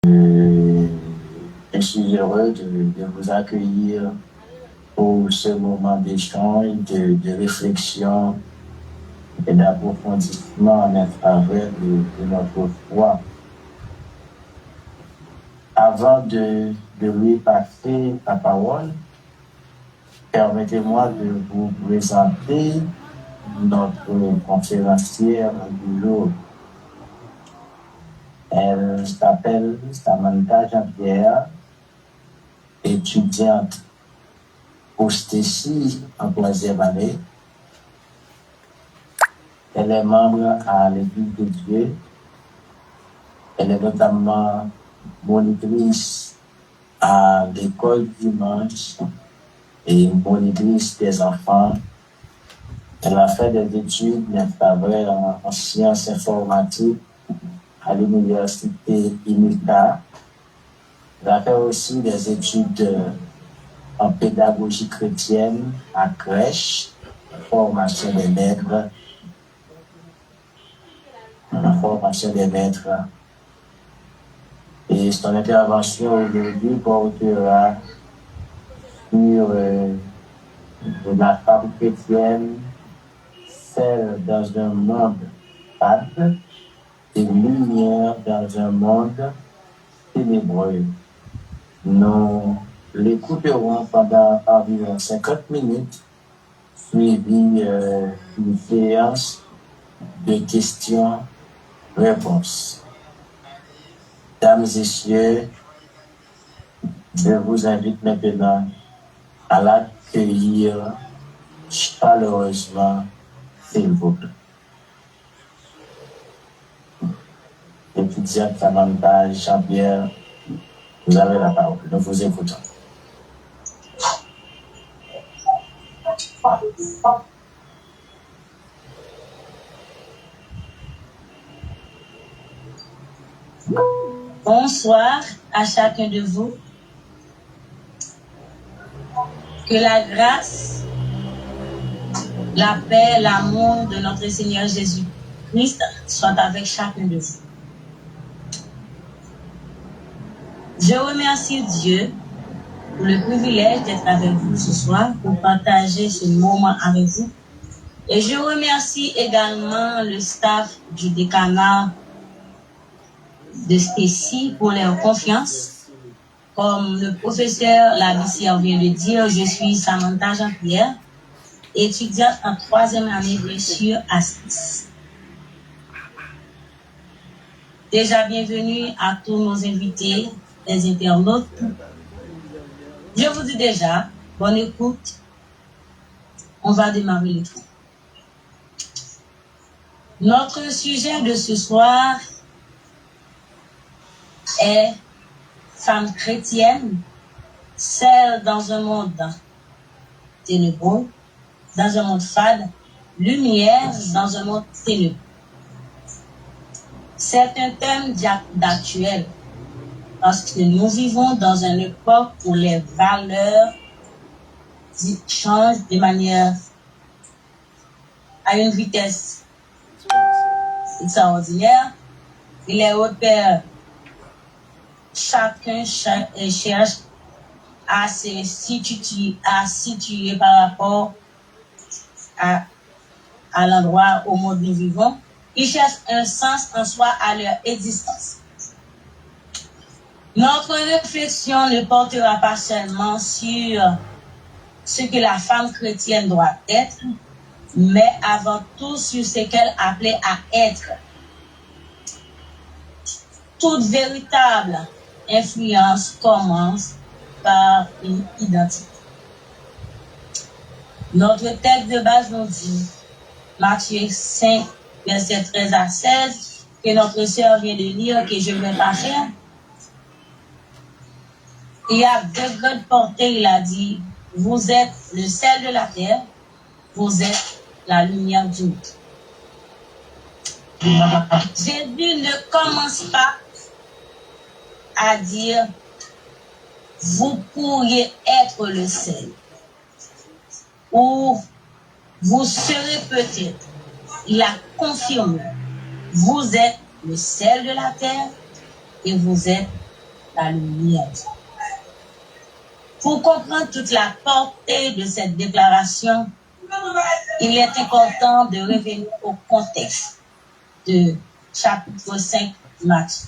Je suis heureux de vous accueillir pour ce moment d'échange, de réflexion et d'approfondissement en faveur de notre foi. Avant de lui passer la parole, permettez-moi de vous présenter notre conférencière du jour. Elle s'appelle Samantha Jean-Pierre, étudiante au STECI en 3e année. Elle est membre à l'Église de Dieu. Elle est notamment monitrice à l'école dimanche et monitrice des enfants. Elle a fait des études en sciences informatiques à l'université INUTA. Elle a fait aussi des études en pédagogie chrétienne à crèche, formation des maîtres, Et son intervention aujourd'hui portera sur la femme chrétienne, celle dans un monde fade et lumière dans un monde ténébreux. Nous l'écouterons pendant environ 50 minutes, suivi d'une séance de questions-réponses. Dames et messieurs, je vous invite maintenant à l'accueillir chaleureusement, s'il vous plaît. Étudiante Samantha Jean-Pierre, vous avez la parole. Nous vous écoutons. Bonsoir à chacun de vous. Que la grâce, la paix, l'amour de notre Seigneur Jésus-Christ soit avec chacun de vous. Je remercie Dieu pour le privilège d'être avec vous ce soir, pour partager ce moment avec vous. Et je remercie également le staff du décanat de STECI pour leur confiance. Comme le professeur Labissière vient de dire, je suis Samantha Jean-Pierre, étudiante en 3e année bien sûr à STECI. Déjà bienvenue à tous nos invités, les internautes. Je vous dis déjà, bonne écoute. On va démarrer le tour. Notre sujet de ce soir est femme chrétienne, celle dans un monde ténébreux, dans un monde fade, lumière dans un monde ténébreux. C'est un thème d'actuel parce que nous vivons dans une époque où les valeurs changent de manière à une vitesse extraordinaire. Et les repères, chacun cherche à se situer par rapport à l'endroit au monde nous vivons. Ils cherchent un sens en soi à leur existence. Notre réflexion ne portera pas seulement sur ce que la femme chrétienne doit être, mais avant tout sur ce qu'elle est appelée à être. Toute véritable influence commence par une identité. Notre texte de base nous dit, Matthieu 5, verset 13 à 16, que notre sœur vient de lire, que je ne vais pas faire. Et à de grandes portées, il a dit, vous êtes le sel de la terre, vous êtes la lumière du monde. Jésus ne commence pas à dire, vous pourriez être le sel, ou vous serez peut-être. Il a confirmé, vous êtes le sel de la terre et vous êtes la lumière. Pour comprendre toute la portée de cette déclaration, il est important de revenir au contexte de chapitre 5 Matthieu.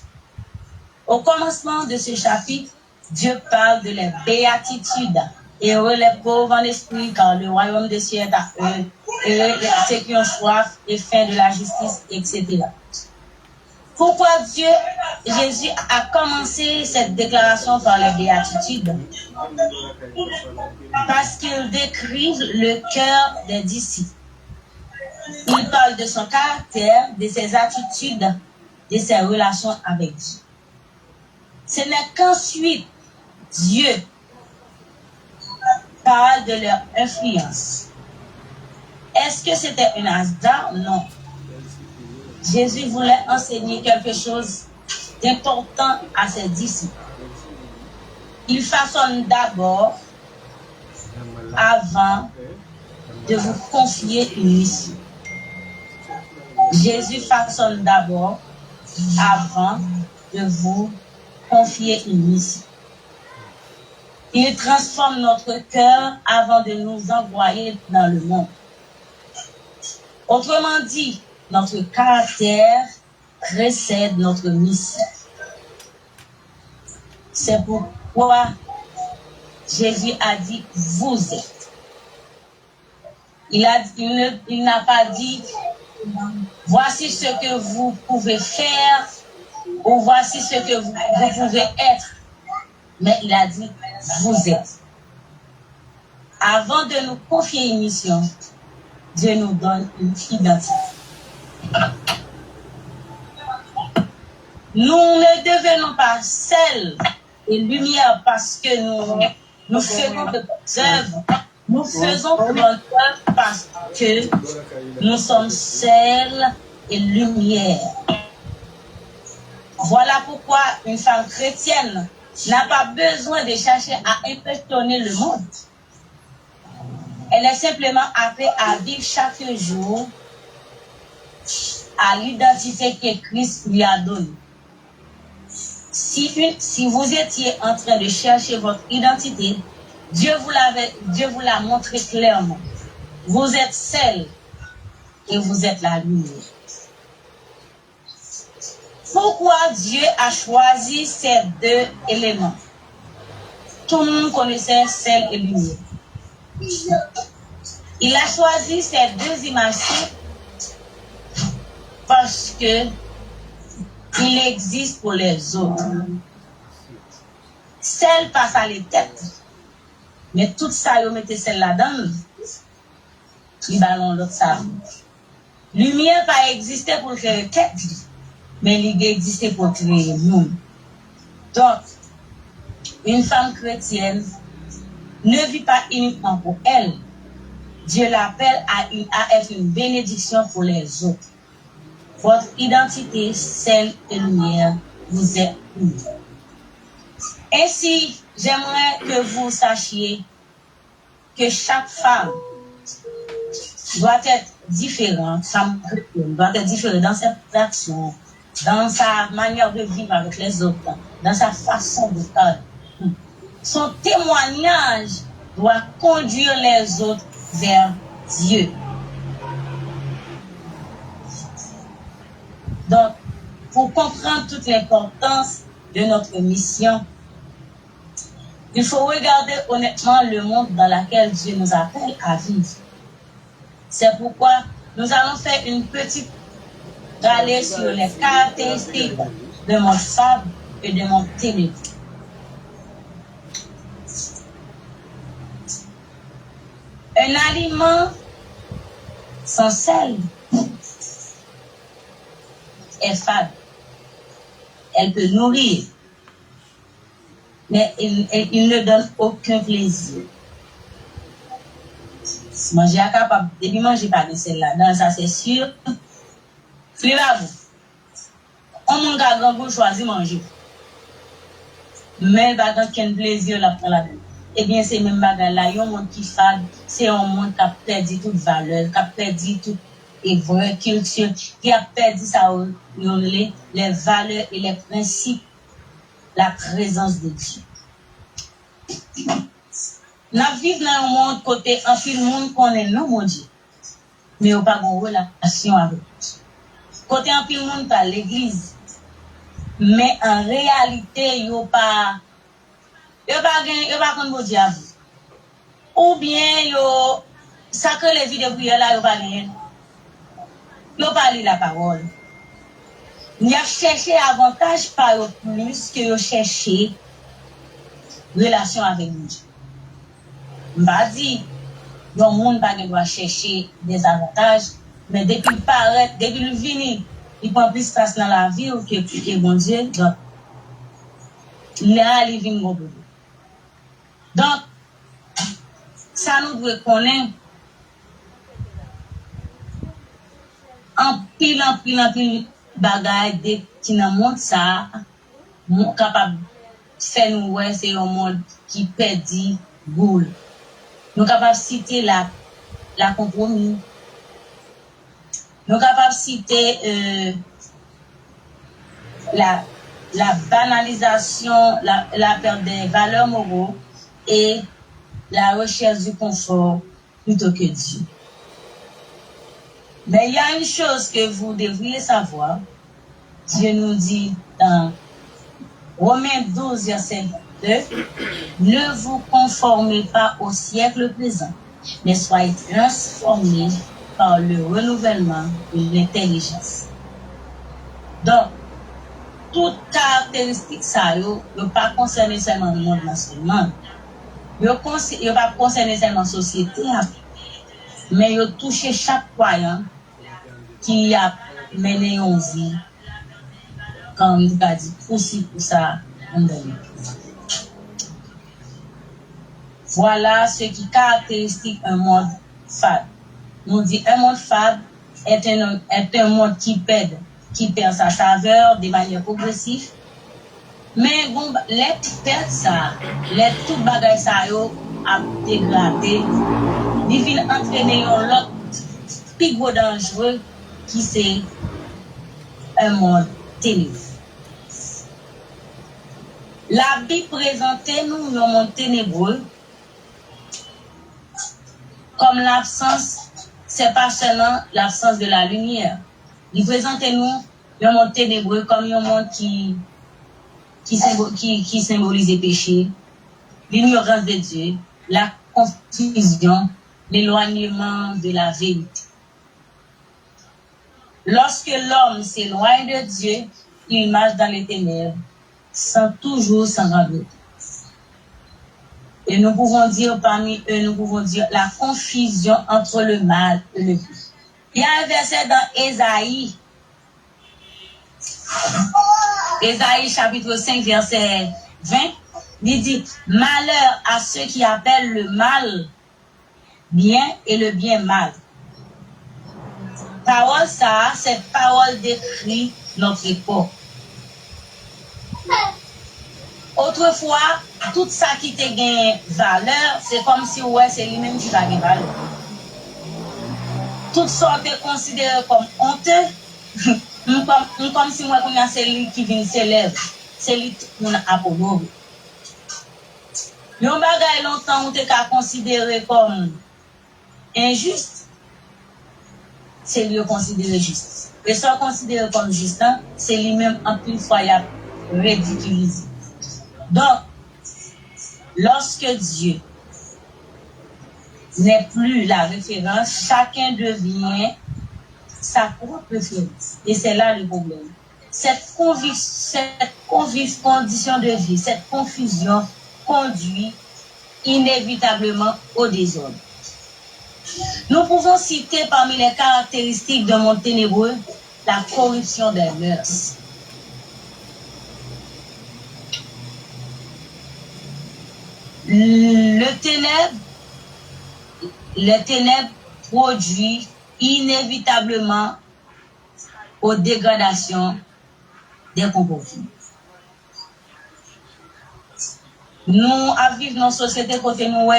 Au commencement de ce chapitre, Dieu parle de les béatitudes. Heureux les pauvres en esprit, car le royaume des cieux est à eux. Heureux ceux qui ont soif et faim de la justice, etc. Pourquoi Jésus a commencé cette déclaration par les béatitudes? Parce qu'il décrit le cœur des disciples. Il parle de son caractère, de ses attitudes, de ses relations avec Dieu. Ce n'est qu'ensuite Dieu parle de leur influence. Est-ce que c'était un hasard? Non. Jésus voulait enseigner quelque chose d'important à ses disciples. Il façonne d'abord, avant de vous confier une mission. Jésus façonne d'abord, avant de vous confier une mission. Il transforme notre cœur avant de nous envoyer dans le monde. Autrement dit, notre caractère précède notre mission. C'est pourquoi Jésus a dit « vous êtes ». Il n'a pas dit « voici ce que vous pouvez faire » ou « voici ce que vous pouvez être ». Mais il a dit « vous êtes ». Avant de nous confier une mission, Dieu nous donne une identité. Nous ne devenons pas sel et lumière parce que nous faisons de bonnes œuvres. Nous faisons de bonnes œuvres parce que nous sommes sel et lumière. Voilà pourquoi une femme chrétienne n'a pas besoin de chercher à impressionner le monde. Elle est simplement appelée à vivre chaque jour à l'identité que Christ lui a donnée. Si vous étiez en train de chercher votre identité, Dieu vous l'a montré clairement. Vous êtes sel et vous êtes la lumière. Pourquoi Dieu a choisi ces deux éléments? Tout le monde connaissait sel et lumière. Il a choisi ces deux images parce que il existe pour les autres. Sel passe à les têtes, mais tout ça, vous mettez celle là-dedans, il ballon l'autre ça. Lumière pas existé pour créer tête, mais il existe pour créer monde. Donc, une femme chrétienne ne vit pas uniquement pour elle. Dieu l'appelle à être une bénédiction pour les autres. Votre identité, sel et lumière, vous êtes unis. Ainsi, j'aimerais que vous sachiez que chaque femme doit être différente, doit être différente dans ses actions, dans sa manière de vivre avec les autres, dans sa façon de faire. Son témoignage doit conduire les autres vers Dieu. Donc, pour comprendre toute l'importance de notre mission, il faut regarder honnêtement le monde dans lequel Dieu nous appelle à vivre. C'est pourquoi nous allons faire une petite rallye sur les caractéristiques de mon femme et de mon télé. Un aliment sans sel est fade. Elle peut nourrir, mais il ne donne aucun plaisir. Si manger est capable de manger pas de celle-là, dans ça c'est sûr. Suivez-vous. On mange grand pour choisir manger. Mais pas aucun plaisir là pour la vie. Eh bien, c'est même bagarre là, yon monde qui fade, c'est un monde qui a perdu toute valeur, qui a perdu toute vraie culture, qui a perdu ça, les valeurs et les principes la présence de Dieu. Nous vivons dans un monde côté un film monde connaît non mon Dieu. Mais on pas de relation avec. Côté un film monde à l'église. Mais en réalité, yo pas contre Dieu. Ou bien yo sacré les vies de prière là yo pas gagné. Yo pas lire la parole. Ni a cherché avantage par eux plus que yo cherché relation avec Dieu. M'a dit yon monde pas doit chercher des avantages mais depuis il paraît depuis il vini il prend plus place dans la vie que bon Dieu donc là il vient mon bébé. Donc ça nous doit connaître en pile bagaille qui dans monde ça capable faire nous ouais c'est un monde qui perdit boule. Nous capables citer la compromis. Nous capables citer la banalisation, la perte des valeurs moraux et la recherche du confort plutôt que Dieu. Mais il y a une chose que vous devriez savoir. Dieu nous dit dans Romains 12, verset 2, ne vous conformez pas au siècle présent, mais soyez transformés par le renouvellement de l'intelligence. Donc, toute caractéristique ça, ne pas concerner seulement le monde national, ne pas concerner seulement la société, mais il touche chaque croyant qui a mené une vie, comme il a dit, aussi pour ça, on donne. Voilà ce qui caractérise un monde fade. Nous dit un monde fade est un monde qui perd sa saveur de manière progressive. Mais bon, les perd ça, les tout bagaille ça yo a dégradé. Il vient entraîner l'autre plus gros dangereux qui c'est un monde ténébreux. La Bible présentait nous un monde ténébreux comme l'absence, c'est pas seulement l'absence de la lumière. Il présente nous un monde ténébreux comme un monde qui symbolise le péché, l'ignorance de Dieu, la confusion, l'éloignement de la vérité. Lorsque l'homme s'éloigne de Dieu, il marche dans les ténèbres, toujours s'en rendre. Et nous pouvons dire parmi eux, la confusion entre le mal et le bien. Il y a un verset dans Ésaïe chapitre 5, verset 20, il dit, malheur à ceux qui appellent le mal bien et le bien mal. Parole ça, c'est parole décrit notre époque. Autrefois, tout ça qui te gagne valeur, c'est comme si ouais, c'est lui-même qui va gagner valeur. Toutes sortes considérées comme honteux, comme si moi, c'est lui qui vient s'élève, c'est lui qui a Apollo. Yon bagay longtemps on te ka considéré comme injuste, c'est lui considéré juste. Et soit considéré comme juste, c'est lui-même en plus fois ridiculisé. Donc, lorsque Dieu n'est plus la référence, chacun devient sa propre référence. Et c'est là le problème. Cette condition de vie, cette confusion conduit inévitablement au désordre. Nous pouvons citer parmi les caractéristiques d'un monde ténébreux la corruption des mœurs. Le ténèbre produit inévitablement aux dégradations des comportements. Nous vivons dans une société côté nous,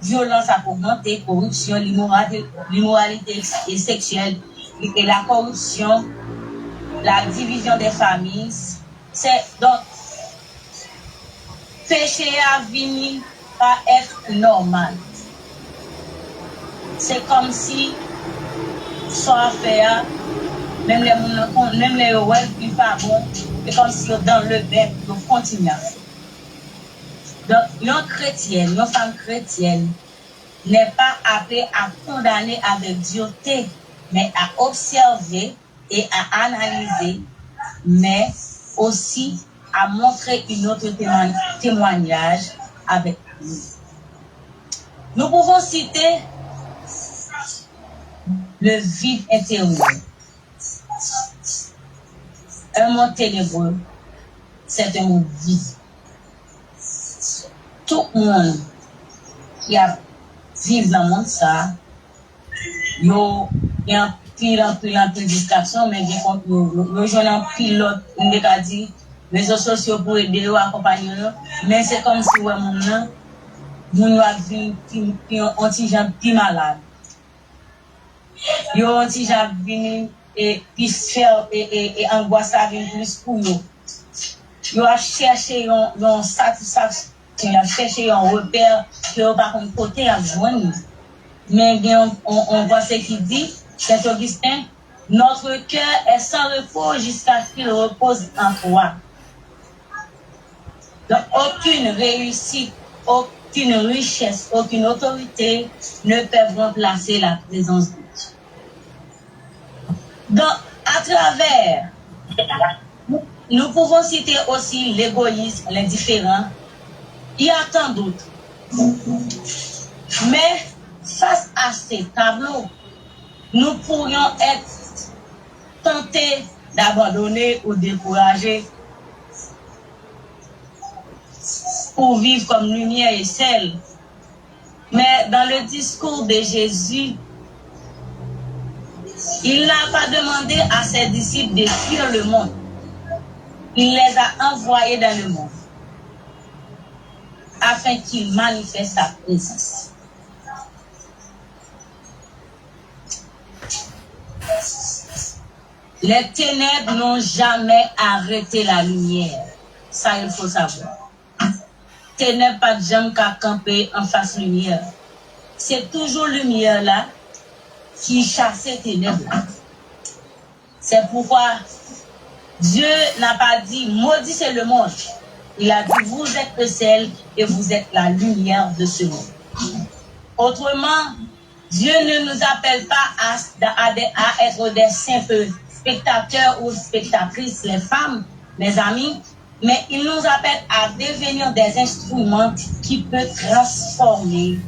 violence a augmenté, corruption, l'immoralité sexuelle et la corruption, la division des familles. Donc, péché a fini par être normal. C'est comme si ça fait, même les ouais, puis pas bon, c'est comme si dans le bec, on continue. Donc, une chrétienne, une femme chrétienne, n'est pas appelée à condamner avec dureté, mais à observer et à analyser, mais aussi à montrer une autre témoignage avec nous. Nous pouvons citer le vide intérieur. Un monde ténébreux, c'est un monde vide. Tout le monde qui a vécu dans le monde, ça, il y a un pile de distraction, mais il y a un pilote, on a dit, les réseaux sociaux pour aider ou accompagner, mais c'est comme si nous avons vu un petit gens malade. Yo anti gens venu et puis faire et angoisse avec plus pour nous. Yo a cherché un satisfaction, il a cherché un repère que pas contre côté à joindre. Mais on voit ce qu'il dit, Saint Augustin, notre cœur est sans repos jusqu'à ce qu'il repose en toi. Donc aucune réussite, aucune richesse, aucune autorité ne peut remplacer la présence de Dieu. Donc, à travers, nous pouvons citer aussi l'égoïsme, l'indifférent. Il y a tant d'autres. Mais face à ces tableaux, nous pourrions être tentés d'abandonner ou décourager pour vivre comme lumière et sel. Mais dans le discours de Jésus, il n'a pas demandé à ses disciples de fuir le monde. Il les a envoyés dans le monde afin qu'ils manifestent sa présence. Les ténèbres n'ont jamais arrêté la lumière. Ça, il faut savoir. Ténèbres pas de jamais qu'à camper en face lumière. C'est toujours lumière là qui chasse les ténèbres. C'est pourquoi Dieu n'a pas dit maudit c'est le monde. Il a dit vous êtes le sel et vous êtes la lumière de ce monde. Autrement, Dieu ne nous appelle pas à être des simples spectateurs ou spectatrices, les femmes, mes amis, mais il nous appelle à devenir des instruments qui peuvent transformer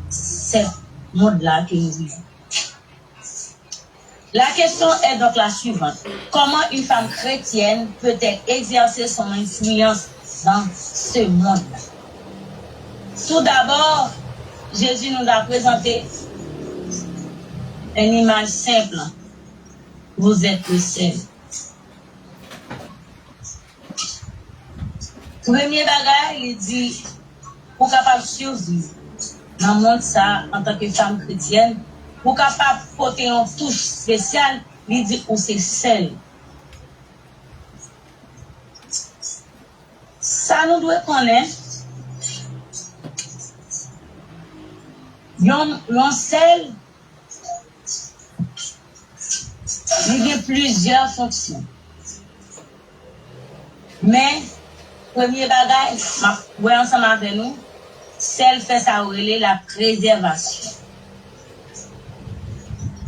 ce monde-là que nous vivons. La question est donc la suivante. Comment une femme chrétienne peut-elle exercer son influence dans ce monde-là? Tout d'abord, Jésus nous a présenté une image simple. Vous êtes le sel. Premier bagage, il dit, pour capable survivre dans le monde ça, en tant que femme chrétienne, pour capable porter une touche spéciale, il dit où c'est sel. Ça nous doit connaître. Un sel, il y a plusieurs fonctions. Mais, premier bagage, ouais, ensemble avec nous, sel fait ça relais la préservation.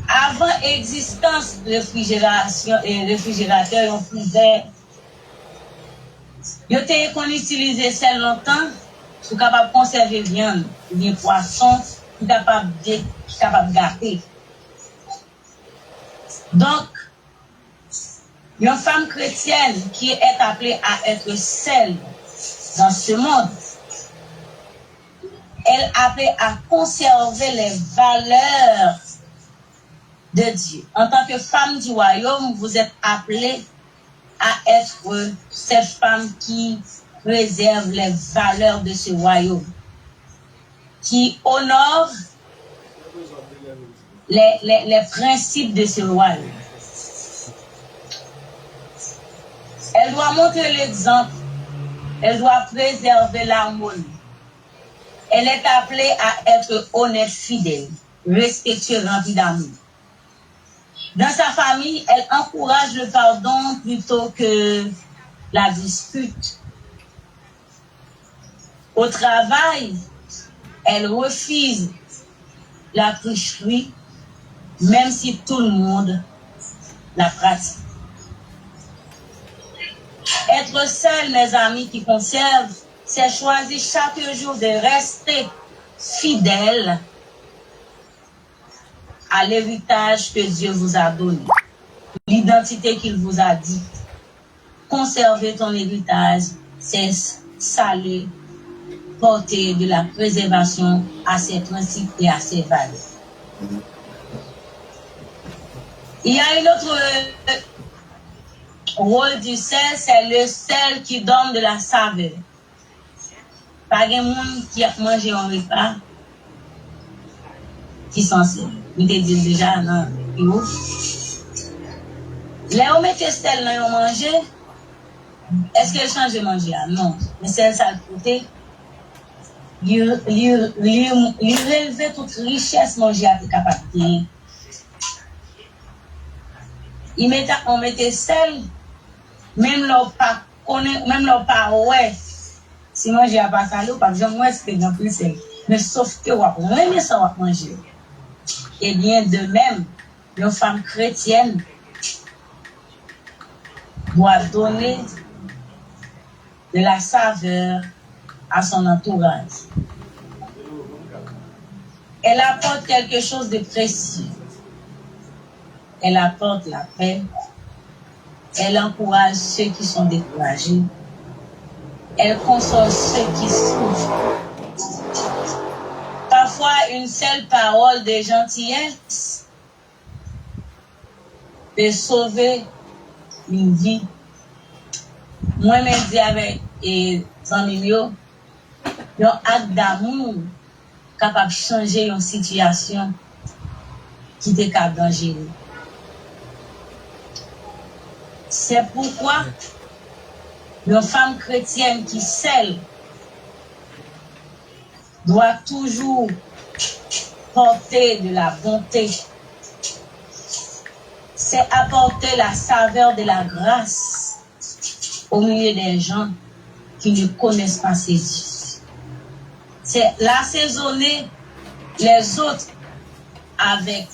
Avant existence réfrigération et réfrigérateur, on faisait, yo te qu'on utilise sel longtemps, pour capable conserver viande, bien poisson, pour capable garder. Donc, une femme chrétienne qui est appelée à être sel dans ce monde, elle est appelée à conserver les valeurs de Dieu. En tant que femme du royaume, vous êtes appelée à être cette femme qui préserve les valeurs de ce royaume, qui honore les principes de ce royaume. Elle doit montrer l'exemple Elle doit préserver l'harmonie. Elle est appelée à être honnête, fidèle, respectueuse, remplie d'amour. Dans sa famille, elle encourage le pardon plutôt que la dispute. Au travail, elle refuse la tricherie, même si tout le monde la pratique. Être seul, mes amis, qui conserve, c'est choisir chaque jour de rester fidèle à l'héritage que Dieu vous a donné, l'identité qu'il vous a dit. Conserver ton héritage, c'est saluer, porter de la préservation à ses principes et à ses valeurs. Il y a une autre rôle du sel, c'est le sel qui donne de la saveur. Pas de monde qui a mangé un repas qui s'en sert. Je te dis déjà, non, là, on met le sel là, on mange. Est-ce qu'elle change de manger? Non. Mais c'est ça le côté. Lui relever toute richesse manger à tes capacités. On mettait sel, même leur pas connaît, même leur pas ouais. Si manger à pas salé, par exemple, moi, c'est dans plus sel. Mais sauf que, on aime ça, on va manger. Et bien, de même, une femme chrétienne doit donner de la saveur à son entourage. Elle apporte quelque chose de précieux. Elle apporte la paix. Elle encourage ceux qui sont découragés. Elle console ceux qui souffrent. Parfois, une seule parole de gentillesse peut sauver une vie. Moi, je dis avec les amis, un acte d'amour capable de changer une situation qui était dangereuse. C'est pourquoi une femme chrétienne qui scelle doit toujours porter de la bonté. C'est apporter la saveur de la grâce au milieu des gens qui ne connaissent pas ses Dieu. C'est l'assaisonner les autres avec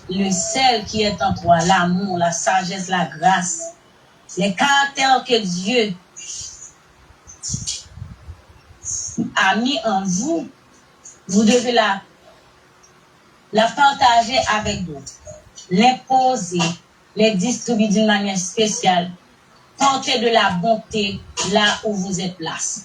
le sel qui est en toi, l'amour, la sagesse, la grâce, les caractères que Dieu a mis en vous. Vous devez la partager avec d'autres, l'imposer, les distribuer d'une manière spéciale, porter de la bonté là où vous êtes placé.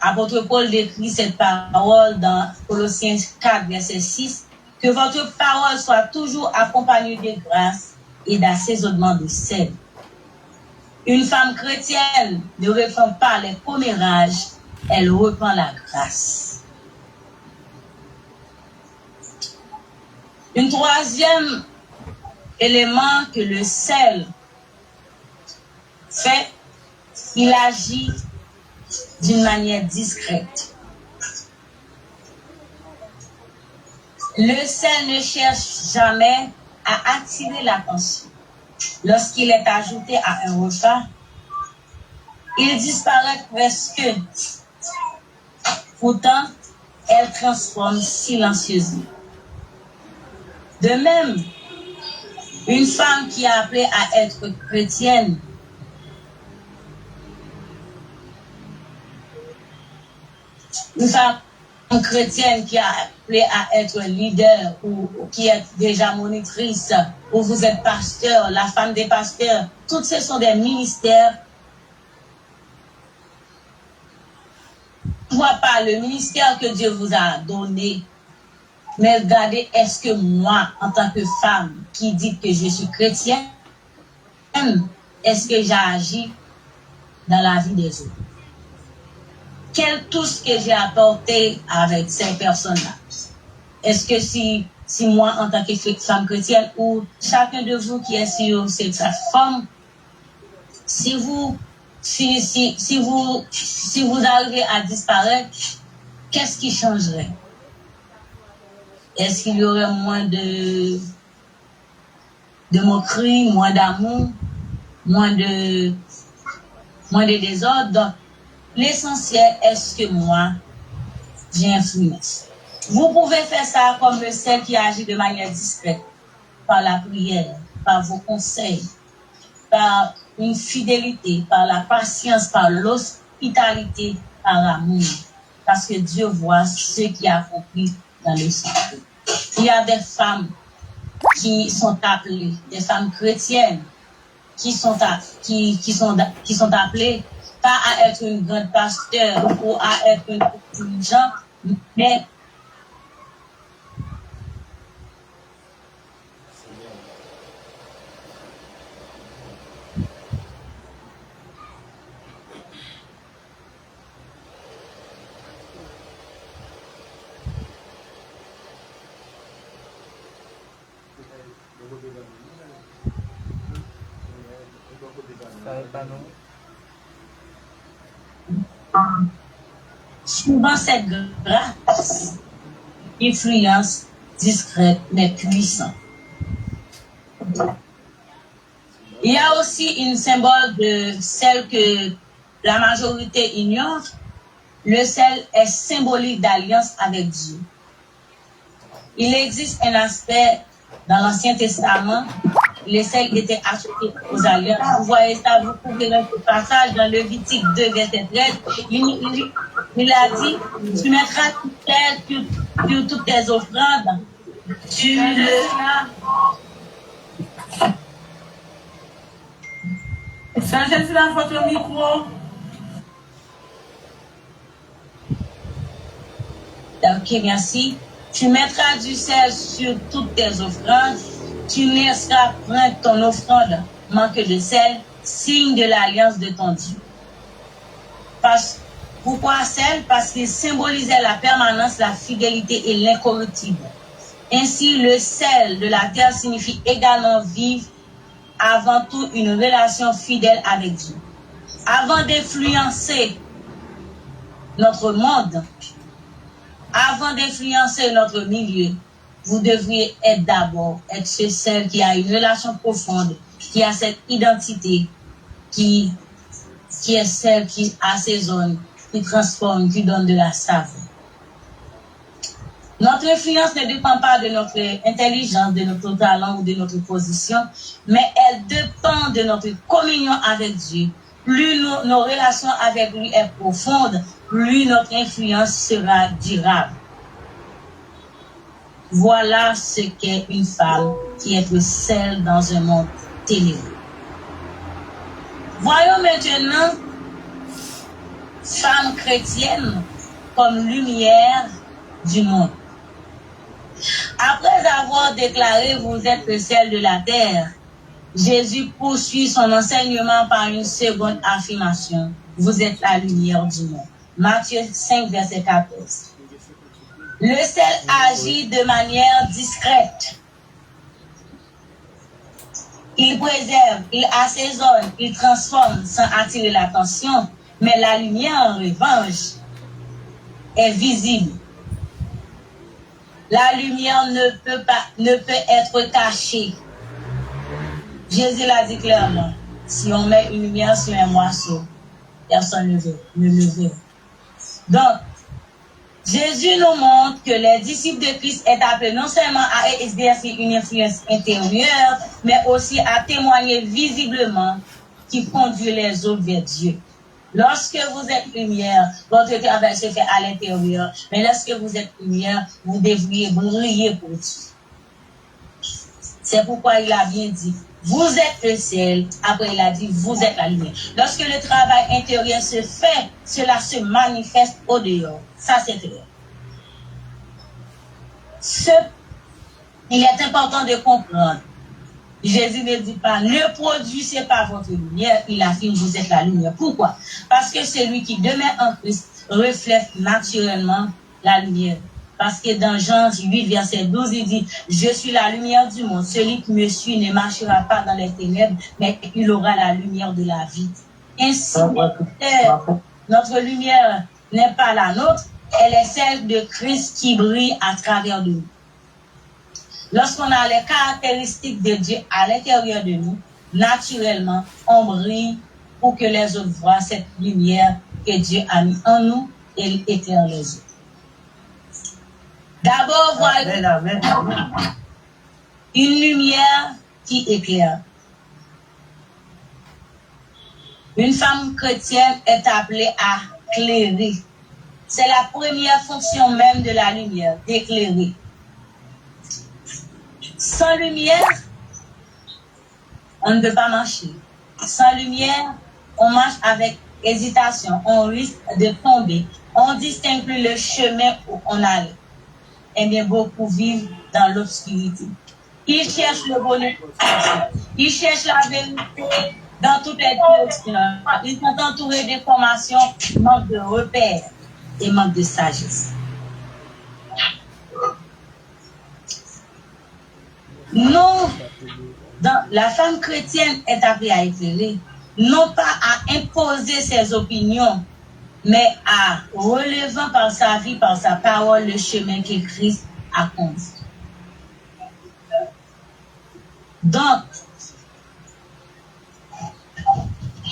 Apôtre Paul décrit cette parole dans Colossiens 4, verset 6, que votre parole soit toujours accompagnée de grâce et d'assaisonnement de sel. Une femme chrétienne ne reprend pas les commérages, elle reprend la grâce. Un troisième élément que le sel fait, il agit d'une manière discrète. Le sel ne cherche jamais à attirer l'attention. Lorsqu'il est ajouté à un repas, il disparaît presque. Pourtant, elle transforme silencieusement. De même, une femme qui est appelée à être chrétienne une femme chrétienne qui est appelée à être leader ou qui est déjà monitrice, ou vous êtes pasteur, la femme des pasteurs, toutes ces sont des ministères. Ne vois pas le ministère que Dieu vous a donné, mais regardez, est-ce que moi, en tant que femme qui dit que je suis chrétienne, est-ce que j'agis dans la vie des autres? Quelle touche que j'ai apporté avec ces personnes-là? Est-ce que si moi, en tant que femme chrétienne, ou chacun de vous qui est sur cette plateforme, si vous si vous arrivez à disparaître, qu'est-ce qui changerait? Est-ce qu'il y aurait moins de moquerie, moins d'amour, moins de désordre? Donc, l'essentiel est ce que moi, j'ai influence. Vous pouvez faire ça comme le seul qui agit de manière discrète, par la prière, par vos conseils, par une fidélité, par la patience, par l'hospitalité, par l'amour. Parce que Dieu voit ce qui est accompli dans le sang. Il y a des femmes qui sont appelées, des femmes chrétiennes, qui sont appelées pas à être une grande pasteur ou à être une dirigeante, mais souvent cette grâce, influence discrète mais puissante. Il y a aussi une symbole de celle que la majorité ignore. Le sel est symbolique d'alliance avec Dieu. Il existe un aspect dans l'Ancien Testament, le sel était associé aux alliances. Vous voyez ça, vous pouvez lire ce passage dans Lévitique 2, verset 13. Il a dit, tu mettras du sel sur toutes tes offrandes. Tu le... Changez la votre micro. Ok, merci. Tu mettras du sel sur toutes tes offrandes. Tu laisseras prendre ton offrande manque de sel, signe de l'alliance de ton Dieu. Pourquoi sel? Parce qu'il symbolisait la permanence, la fidélité et l'incorruptible. Ainsi, le sel de la terre signifie également vivre avant tout une relation fidèle avec Dieu. Avant d'influencer notre monde, avant d'influencer notre milieu, vous devriez être d'abord ce sel qui a une relation profonde, qui a cette identité, qui est celle qui assaisonne, qui transforme, qui donne de la saveur. Notre influence ne dépend pas de notre intelligence, de notre talent ou de notre position, mais elle dépend de notre communion avec Dieu. Plus nos relations avec lui est profonde, plus notre influence sera durable. Voilà ce qu'est une femme qui est le sel dans un monde ténébreux. Voyons maintenant femme chrétienne comme lumière du monde. Après avoir déclaré « Vous êtes le sel de la terre », Jésus poursuit son enseignement par une seconde affirmation. « Vous êtes la lumière du monde ». Matthieu 5, verset 14. Le sel agit de manière discrète. Il préserve, il assaisonne, il transforme sans attirer l'attention. Mais la lumière, en revanche, est visible. La lumière ne peut être cachée. Jésus l'a dit clairement. Si on met une lumière sur un moisseau, personne ne le verra. Donc, Jésus nous montre que les disciples de Christ sont appelés non seulement à exercer une influence intérieure, mais aussi à témoigner visiblement qui conduit les autres vers Dieu. Lorsque vous êtes lumière, votre travail se fait à l'intérieur, mais lorsque vous êtes lumière, vous devriez briller pour Dieu. C'est pourquoi il a bien dit, vous êtes le sel, après il a dit, vous êtes la lumière. Lorsque le travail intérieur se fait, cela se manifeste au dehors. Ça, c'est clair. Il est important de comprendre. Jésus ne dit pas, ne produisez pas votre lumière, il affirme, vous êtes la lumière. Pourquoi? Parce que celui qui demeure en Christ reflète naturellement la lumière. Parce que dans Jean 8, verset 12, il dit, je suis la lumière du monde. Celui qui me suit ne marchera pas dans les ténèbres, mais il aura la lumière de la vie. Ainsi, notre lumière n'est pas la nôtre, elle est celle de Christ qui brille à travers de nous. Lorsqu'on a les caractéristiques de Dieu à l'intérieur de nous, naturellement, on brille pour que les autres voient cette lumière que Dieu a mis en nous et éclaire les autres. D'abord, voilà une lumière qui éclaire. Une femme chrétienne est appelée à éclairer. C'est la première fonction même de la lumière, d'éclairer. Sans lumière, on ne peut pas marcher. Sans lumière, on marche avec hésitation, on risque de tomber. On ne distingue plus le chemin où on allait. Eh bien, beaucoup vivent dans l'obscurité. Ils cherchent le bonheur, ils cherchent la vérité dans toutes les directions. Ils sont entourés d'informations, manque de repères et manque de sagesse. Nous, la femme chrétienne est appelée à éclairer, non pas à imposer ses opinions, mais à relevant par sa vie, par sa parole, le chemin que Christ a conduit. Donc,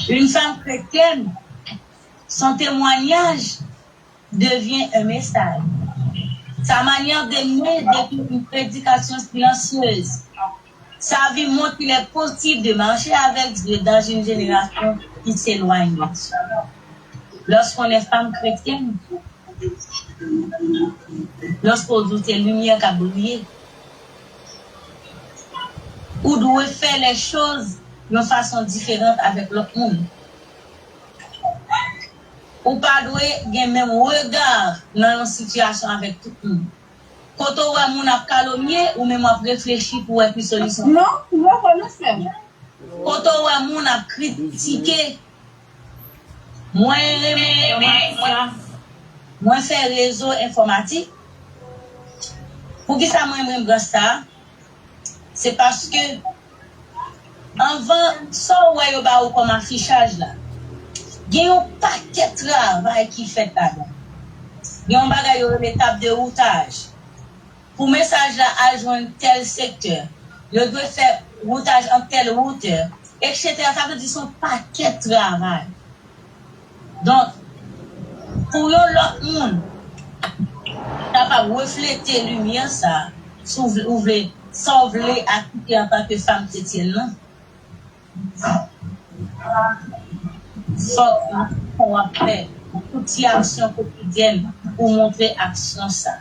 une femme chrétienne, son témoignage devient un message. Sa manière d'aimer devient une prédication silencieuse. Sa vie montre qu'il est possible de marcher avec Dieu dans une génération qui s'éloigne de Dieu. Lorsqu'on est femme chrétienne, lorsqu'on doute les lumières qui a brillé, ou doit faire les choses de façon différente avec l'autre monde. Ou pas doit avoir même regard dans une situation avec tout le monde. Quand on a calomnié ou même réfléchi pour une solution. Non, non, pas faire. Quand on a critiqué, moins faire réseau informatique. Pour qui ça moi ça? C'est parce que avant ça ouais ba ou comme affichage là. Il y a un paquet de travail qui fait là-dedans. Il y a un bagage une étape de routage. Pour message là à joindre tel secteur, il doit faire routage en telle hauteur, etc. Ça veut dire son paquet de travail. Donc, pour l'autre monde, capable de refléter lumière ça, s'ouvrir à quitter en tant que femme chrétienne, non? Faut qu'on fait toute action quotidienne pour montrer action ça.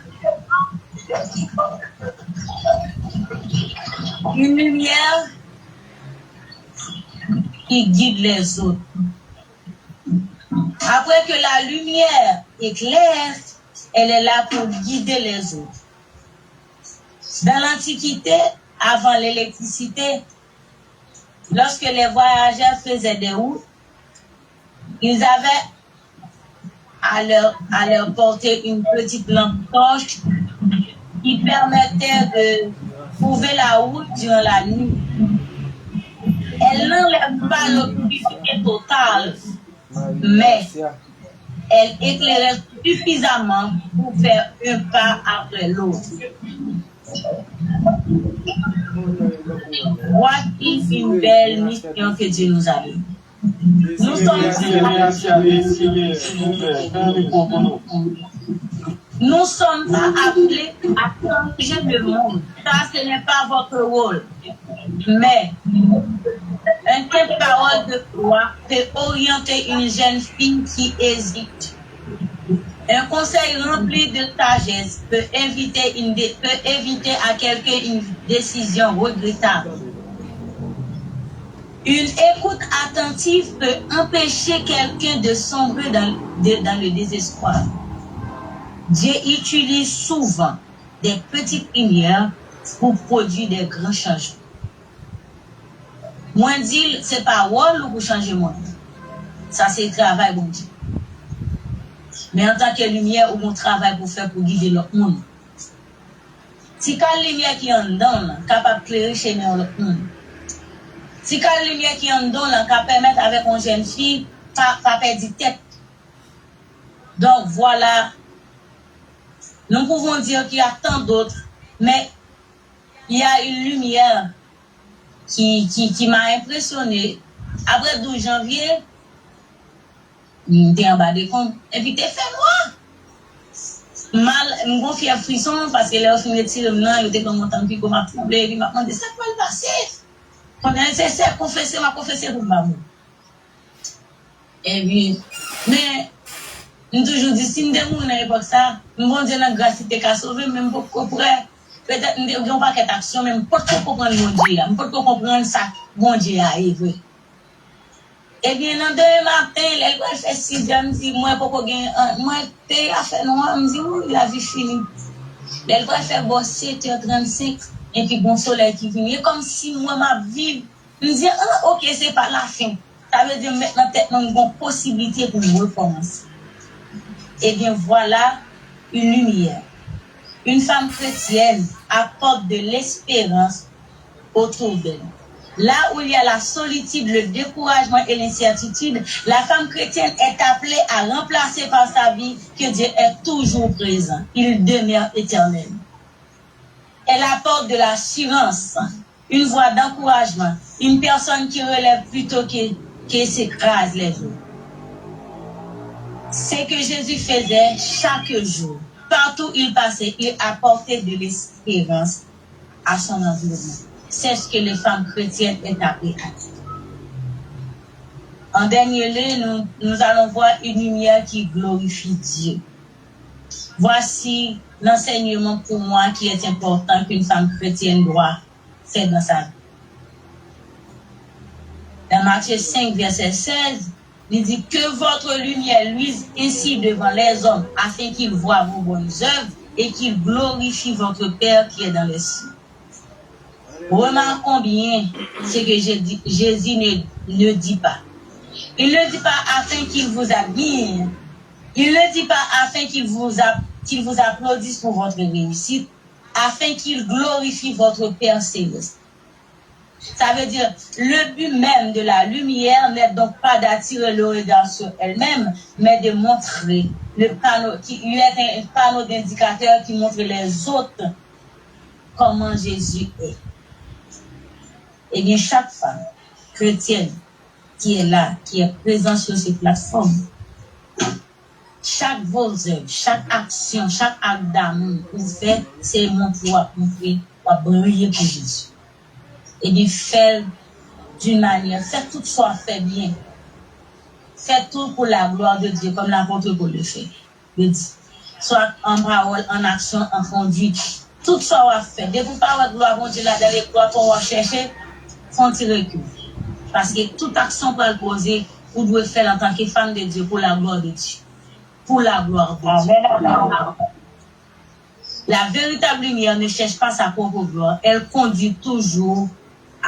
Une lumière qui guide les autres. Après que la lumière éclaire, elle est là pour guider les autres. Dans l'Antiquité, avant l'électricité, lorsque les voyageurs faisaient des routes, ils avaient à leur porter une petite lampe torche qui permettait de trouver la route durant la nuit. Elle n'enlève pas l'obscurité totale, mais elle éclairait suffisamment pour faire un pas après l'autre. Voici une belle mission que Dieu nous a donnée. Nous sommes pas appelés à changer le monde. Ça, ce n'est pas votre rôle. Mais un tel parole de foi peut orienter une jeune fille qui hésite. Un conseil rempli de sagesse peut éviter à quelqu'un une décision regrettable. Une écoute attentive peut empêcher quelqu'un de sombrer dans le désespoir. Dieu utilise souvent des petites lumières pour produire des grands changements. Moi, dire, c'est pas rôle pour changer le monde. Ça, c'est le travail, bon Dieu. Mais en tant que lumière, on travaille pour faire pour guider l'autre monde. Si quand la lumière qui est en dedans, capable de éclairer chez l'autre monde. Si quand la lumière qui est en dedans, capable de permettre avec une jeune fille pas perdre tête. Donc voilà, nous pouvons dire qu'il y a tant d'autres, mais il y a une lumière qui m'a impressionné. Après 12 janvier, j'étais en bas des comptes, et puis t'es fait moi. Mal, mon fier frisson, parce que là, au fin de tir, il était comme mon temps, puis m'a tremblé, il m'a demandé, ça peut le passer. Quand il est nécessaire, confesser, m'a confessé pour maman. Et puis, mais, nous toujours dit, si nous sommes à l'époque ça, nous bon Dieu, notre grâce, c'était qu'à sauver, même pour comprendre. Peut-être, nous n'avons pas qu'être action, mais nous ne pouvons pas comprendre mon Dieu, nous ne pouvons pas comprendre ça, mon Dieu a élevé. Et bien, dans 2 matin, elle va faire 6 ans, me dit, moi, pourquoi gagner moi, t'es à faire noir, me dit, oui, la vie finie. Elle va faire bosser 7h35, et puis bon soleil qui vient. Et comme si moi, ma vie, me dit, ah, ok, c'est pas la fin. Ça veut dire, maintenant, peut-être, nous avons une possibilité pour nous recommencer. Eh bien, voilà une lumière. Une femme chrétienne apporte de l'espérance autour d'elle. Là où il y a la solitude, le découragement et l'incertitude, la femme chrétienne est appelée à remplacer par sa vie que Dieu est toujours présent. Il demeure éternel. Elle apporte de l'assurance, une voix d'encouragement, une personne qui relève plutôt que s'écrase les autres. C'est que Jésus faisait chaque jour. Partout où il passait, il apportait de l'espérance à son environnement. C'est ce que les femmes chrétiennes est appelées à dire. En dernier lieu, nous allons voir une lumière qui glorifie Dieu. Voici l'enseignement pour moi qui est important qu'une femme chrétienne doit faire dans sa vie. Dans Matthieu 5, verset 16, il dit que votre lumière luise ainsi devant les hommes afin qu'ils voient vos bonnes œuvres et qu'ils glorifient votre Père qui est dans les cieux. Remarquons bien ce que Jésus ne dit pas. Il ne dit pas afin qu'il vous admire. Il ne dit pas afin qu'il vous applaudisse pour votre réussite, afin qu'il glorifie votre Père céleste. Ça veut dire, le but même de la lumière n'est donc pas d'attirer le regard sur elle-même, mais de montrer le panneau, qui est un panneau d'indicateur qui montre les autres comment Jésus est. Eh bien, chaque femme chrétienne qui est là, qui est présente sur ces plateformes, chaque vos œuvres, chaque action, chaque acte d'amour que vous faites, c'est montrer, briller pour Jésus. Et bien, faire d'une manière, faire tout soit fait bien. Faire tout pour la gloire de Dieu, comme l'apôtre Paul le fait. Soit en parole, en action, en conduite. Tout soit fait. Dès que vous parlez de gloire de Dieu, là, dans les gloires qu'on va chercher, font un recul. Parce que toute action pour le poser, vous devez faire en tant que femme de Dieu pour la gloire de Dieu. Pour la gloire de Dieu. La véritable lumière ne cherche pas sa propre gloire. Elle conduit toujours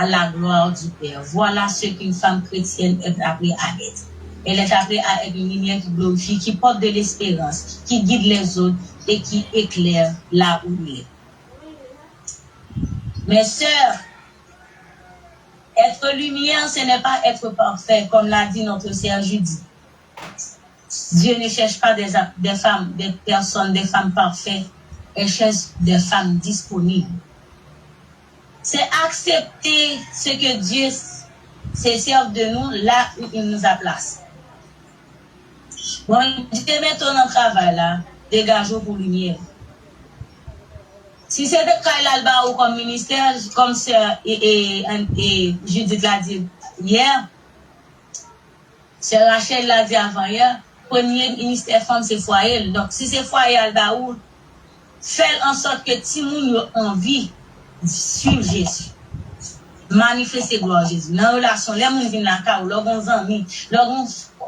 à la gloire du Père. Voilà ce qu'une femme chrétienne est appelée à être. Elle est appelée à être une lumière qui glorifie, qui porte de l'espérance, qui guide les autres et qui éclaire là où il est. Mes sœurs, être lumière, ce n'est pas être parfait, comme l'a dit notre sœur Judith. Dieu ne cherche pas des femmes, des personnes, des femmes parfaites. Elle cherche des femmes disponibles. C'est accepter ce que Dieu se serve de nous là où il nous a placés. Bon, Dieu met ton travail là, dégageons pour lumière. Si c'est de Kaila ou comme ministère, comme sœur et Judith l'a dit hier, sœur Rachel l'a dit avant hier, premier ministère femme c'est foyer. Donc si c'est foyer Alba ou, faites en sorte que tout le monde ait envie de suivre Jésus. Manifester gloire à Jésus. Dans la relation, les gens viennent dans la cas, leurs amis, leurs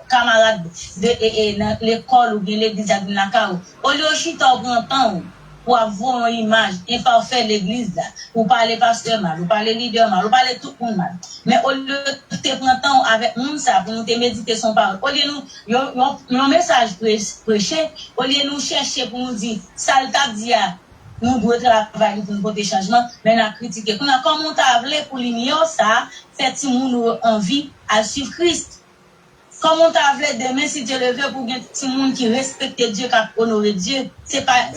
camarades de l'école ou bien l'église viennent dans la cas. Au lieu de chiter au grand temps, pour avoir une image imparfaite de l'église, pour parler pasteur mal, pour parler leader mal, pour parler tout le monde mal. Mais au lieu de te prendre temps avec nous, ça, pour nous te méditer son parole, au lieu de nous, un message prêcher, au lieu de nous chercher pour nous dire, ça le t'a dit, nous devons travailler pour nous porter changement, mais nous critiquer. Comment on t'a appelé pour l'ignorer ça, fait si nous envie à suivre Christ. Comment t'avais demain si tu le veux pour un petit monde qui respecte Dieu, qui honore Dieu, c'est pas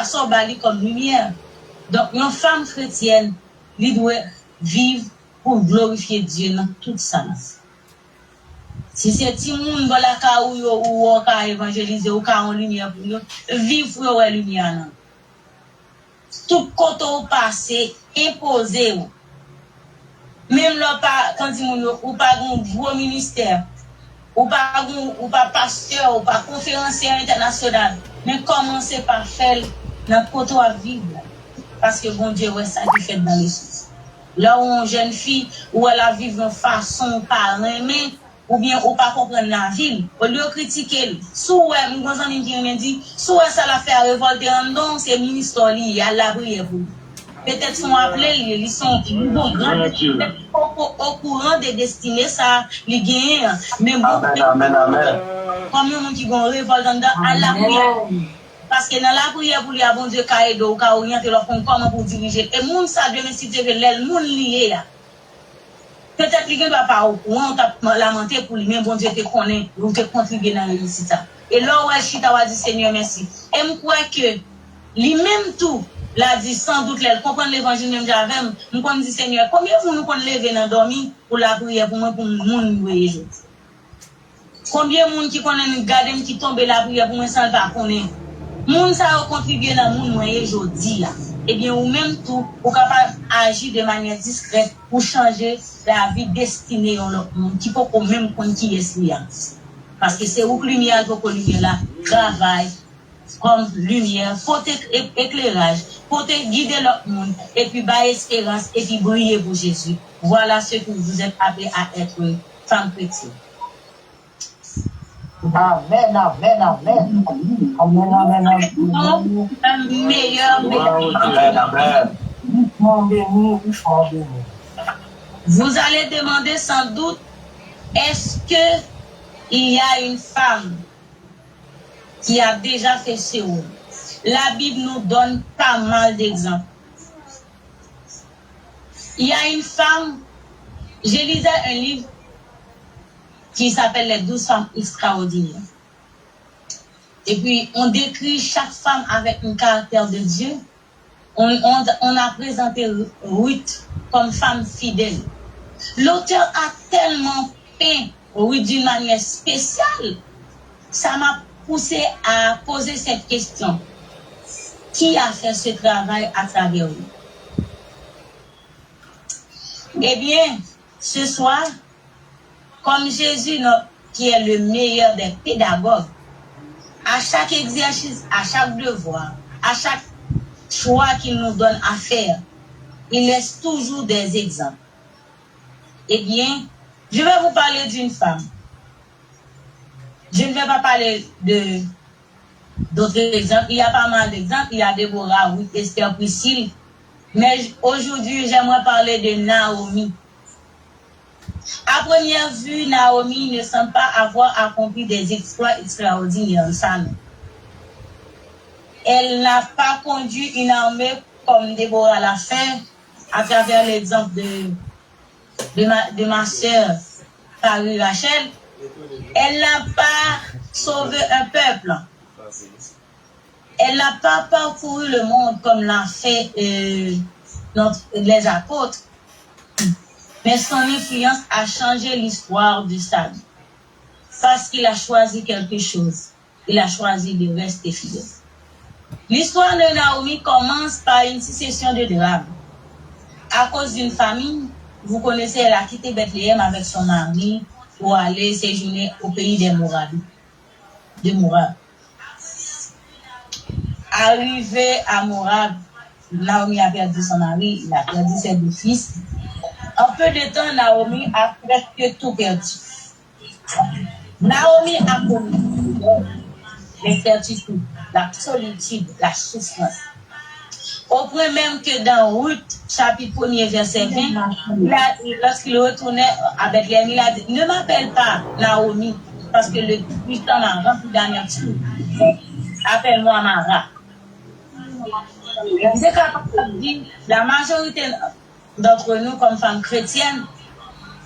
son bali comme lumière. Donc, une femme chrétienne, elle doit vivre pour glorifier Dieu dans tout ça. Si c'est petit monde dans la cas ou on ka évangéliser ou ka en lumière pour nous, vivre pour la lumière. Tout côté au passé, imposé. Même là, quand ou pas un gros ministère, ou pas pasteur, ou pas conférencier international, mais commencez par faire dans côté à vivre. Parce que bon Dieu, ouais, ça qui fait dans les choses. Là où une jeune fille, où elle a vécu de façon par aimer, ou bien ou pas comprendre la ville, au lieu de critiquer, soit mon ami qui me dit, soit ça l'a fait révolter en don, c'est ministre lié à la prière pour. Peut-être sont appelés, ils sont au courant des destinées, ça, les gagnent. Mais bon, comme nous qui ont révolté à la prière. Parce que dans la prière pour les bon Dieu, Kaedo, ka orienter leur comment pour diriger. Et moun ça Dieu si Dieu veut l'aile, moun lié. Peut-être qu'il ne doit pas au courant, on t'a lamenté pour lui, mais bon Dieu te connaît, ou te contribuer dans la réussite. Et là, ouais, Chita va dire Seigneur, merci. Et je crois que lui-même tout, l'a dit sans doute, elle comprend l'évangile même j'avais, nous connaissons dit Seigneur, combien vous nous connaissez lever dans dormir pour la prière pour moi, pour moun voyager. Combien de monde qui connaît garder qui tombe la prière pour moi sans le pas connaître. Moun sa a contribué dans moun moyen aujourd'hui. Eh bien, ou même tout, ou capable d'agir de manière discrète pour changer la vie destinée à l'autre monde, qui peut même connaître qui est celui-là. Parce que c'est où lumière pour que lumière là travaille comme lumière, faut éclairage, faut guider l'autre monde, et puis bas espérance, et puis briller pour Jésus. Voilà ce que vous êtes appelés à être femme chrétienne. Amen, amen, amen. Amen, amen, amen. Vous allez demander sans doute, est-ce que il y a une femme qui a déjà fait ce rôle? La Bible nous donne pas mal d'exemples. Il y a une femme, je lisais un livre qui s'appelle Les 12 femmes extraordinaires. Et puis, on décrit chaque femme avec un caractère de Dieu. On a présenté Ruth comme femme fidèle. L'auteur a tellement peint Ruth d'une manière spéciale. Ça m'a poussé à poser cette question. Qui a fait ce travail à travers lui? Eh bien, ce soir, comme Jésus, qui est le meilleur des pédagogues, à chaque exercice, à chaque devoir, à chaque choix qu'il nous donne à faire, il laisse toujours des exemples. Eh bien, je vais vous parler d'une femme. Je ne vais pas parler d'autres exemples. Il y a pas mal d'exemples. Il y a Déborah, Ruth, Esther, Priscille. Mais aujourd'hui, j'aimerais parler de Naomi. À première vue, Naomi ne semble pas avoir accompli des exploits extraordinaires. Elle n'a pas conduit une armée comme Déborah l'a fait à travers l'exemple de ma sœur Paris Rachel. Elle n'a pas sauvé un peuple. Elle n'a pas parcouru le monde comme l'a fait les apôtres. Mais son influence a changé l'histoire du salut. Parce qu'il a choisi quelque chose. Il a choisi de rester fidèle. L'histoire de Naomi commence par une succession de drames. À cause d'une famine, vous connaissez, elle a quitté Bethléem avec son mari pour aller séjourner au pays des Moabites. Arrivé à Moab, Naomi a perdu son mari, il a perdu ses 2 fils. En peu de temps, Naomi a presque tout perdu. Naomi a connu l'incertitude, la solitude, la souffrance. Au point même que dans Ruth, chapitre 1er, verset 20, lorsqu'il retournait à Bethléem, il a dit, ne m'appelle pas Naomi, parce que le Christ m'a rempli d'amertume. Appelle-moi Mara. C'est capable de dire, la majorité d'entre nous, comme femmes chrétiennes,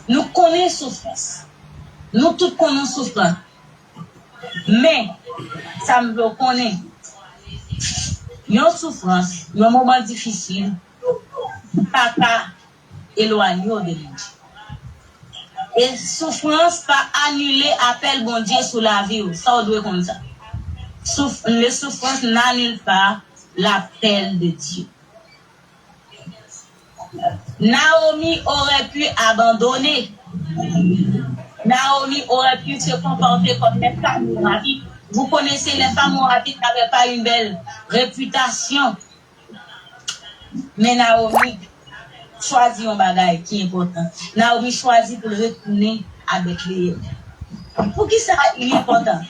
Nous connaissons souffrance. Nous tous connaissons souffrance. Mais, ça me le connaît. Il y a une souffrance, il y a un moment difficile. Papa éloigné de Dieu. Et souffrance pas annuler appel bon Dieu sur la vie. Ça, on doit comme ça. Les souffrances n'annulent pas l'appel de Dieu. Naomi aurait pu abandonner. Naomi aurait pu se comporter comme les femmes moabites. Vous connaissez les femmes moabites n'avaient pas une belle réputation. Mais Naomi choisit un bagage qui est important. Naomi choisit pour retourner à Bethléem. Pour qui ça est important?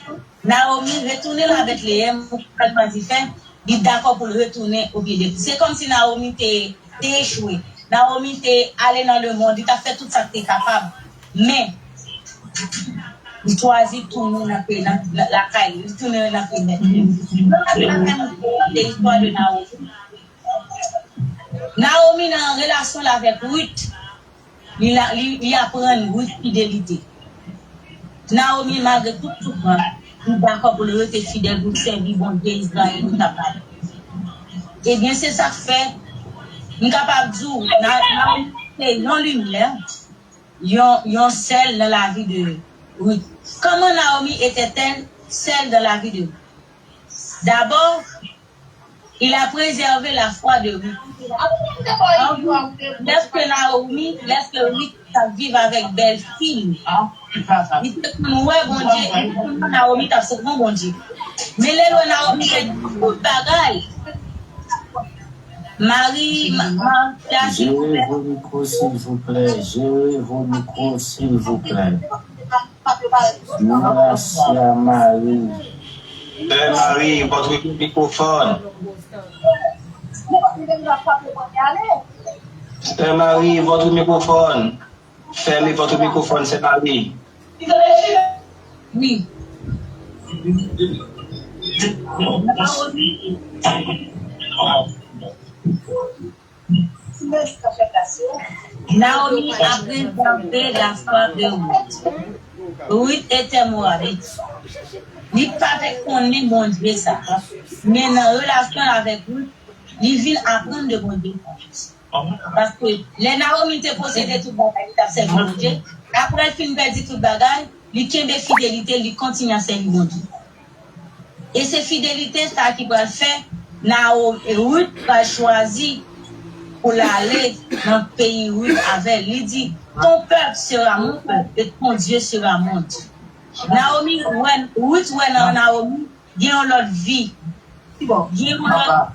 Naomi retourner à Bethléem, pour qu'elle fait, il est d'accord pour retourner au pied de Christ. C'est comme si Naomi t'est échoué. Naomi t'est allé dans le monde, il t'a fait tout ça que tu es capable. Mais, il choisit tout le monde dans la caille, il tourne dans la Bethléem. C'est l'histoire de Naomi. Naomi est en relation avec Ruth. Il apprend Ruth fidélité. Naomi, malgré tout souffrance, il est d'accord pour le rester fidèle pour servir bon Dieu Israël ou capable. Eh bien, c'est ça que fait. Nous sommes capables de dire, Naomi, c'est une lumière, il y a celle dans la vie de Ruth. Comment Naomi était-elle celle dans la vie de Ruth? D'abord, il a préservé la foi de Ruth. Laisse que Ruth vive avec belle fille. Il dit que nous, bon Dieu, Naomi t'a sauvé, bon Dieu. Mais les Naomi, c'est tout bagaille. Marie, Gérez vos micros, s'il vous plaît. Gérez vos micros, s'il vous plaît. Merci à Marie. Marie, votre microphone. Marie, votre microphone. Fermez votre microphone, c'est Marie. Oui. Naomi a préservé la foi de Ruth. Ruth était moabite. Il ne pas qu'on est bon Dieu ça. Mais dans la relation avec Ruth, il vient apprendre de bon Dieu. Parce que les Naomi te possédaient tout le bagage, il a servi bon Dieu. Après, il finit de tout le bagage, il tient des fidélités, il continue à servir bon Dieu. Et ces fidélités, ça qui va faire, Naomi et Ruth va choisir pour aller dans le pays Ruth avec. Il dit, ton peuple sera mon peuple et ton Dieu sera mon Dieu. Naomi, Ruth, Naomi, il y a une autre vie. Il y a une autre.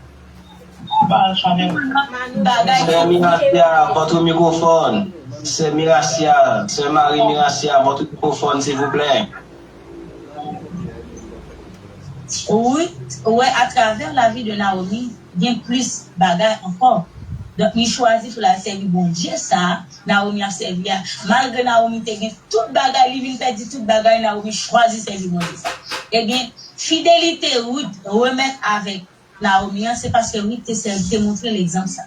C'est Miracia, votre microphone. C'est Miracia, c'est Marie Miracia, votre microphone, s'il vous plaît. Oui, à travers la vie de Naomi, bien plus bagaille encore. Donc, il choisit pour la servir bon Dieu, ça. Naomi a servi. Malgré Naomi, il a toute bagaille, il vient perdre toute bagaille, Naomi choisit servir bon Dieu, ça. Eh bien, fidélité, Ruth, remettre avec Naomi, c'est parce que Ruth t'a montré l'exemple, ça.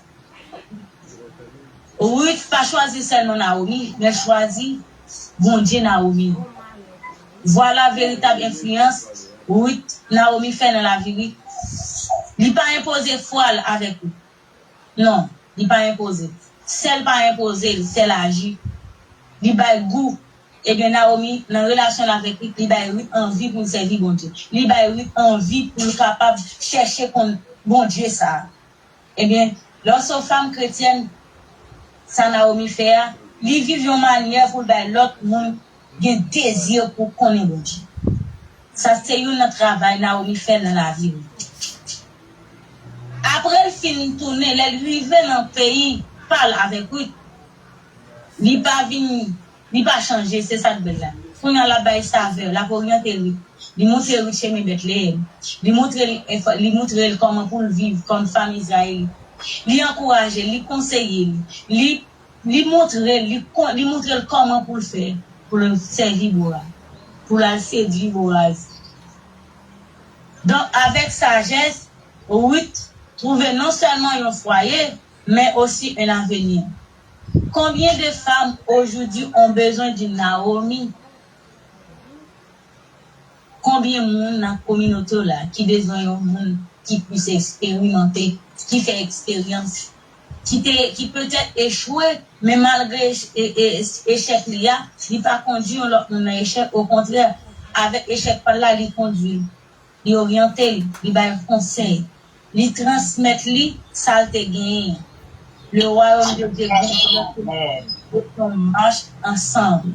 Ruth pas choisi seulement Naomi, mais choisi bon Dieu Naomi. Voilà la véritable influence Ruth, Naomi fait dans la vie. Il n'a pas imposé foi avec lui. Non, il n'a pas imposé. Celle pas imposé, c'est l'agir. Il a goût. Et bien Naomi, dans la relation avec lui, il a envie pour servir bon Dieu. Il a envie pour être capable de chercher bon Dieu ça. Eh bien, lorsque femme chrétienne, ça Naomi fait, il vit une manière pour l'autre monde un désir pour connaître bon Dieu. Ça c'est un travail Naomi fait dans la vie. Après elle finit de tourner, elle arrive dans le pays, parle avec lui. Il pas venu, il pas changé, c'est ça de belle là. Quand on la baille saveur, la pour orienter lui. Il montre lui chez Bethléem. Il montre comment pour vivre comme femme israélienne. Il encourage, il conseille, il montre comment pour le faire, pour le servir pour la séduire Boaz. Donc avec sagesse, Ruth trouver non seulement un foyer, mais aussi un avenir. Combien de femmes aujourd'hui ont besoin d'une Naomi? Combien de monde dans la communauté là qui besoin d'un monde qui puisse expérimenter, qui fait expérience, qui peut-être échoué, mais malgré échec il n'a pas conduit l'autre monde à échec. Au contraire, avec échec par là, il conduit, il oriente, il va un conseil, il transmet ça te gagne. Le royaume de Dieu on marche ensemble.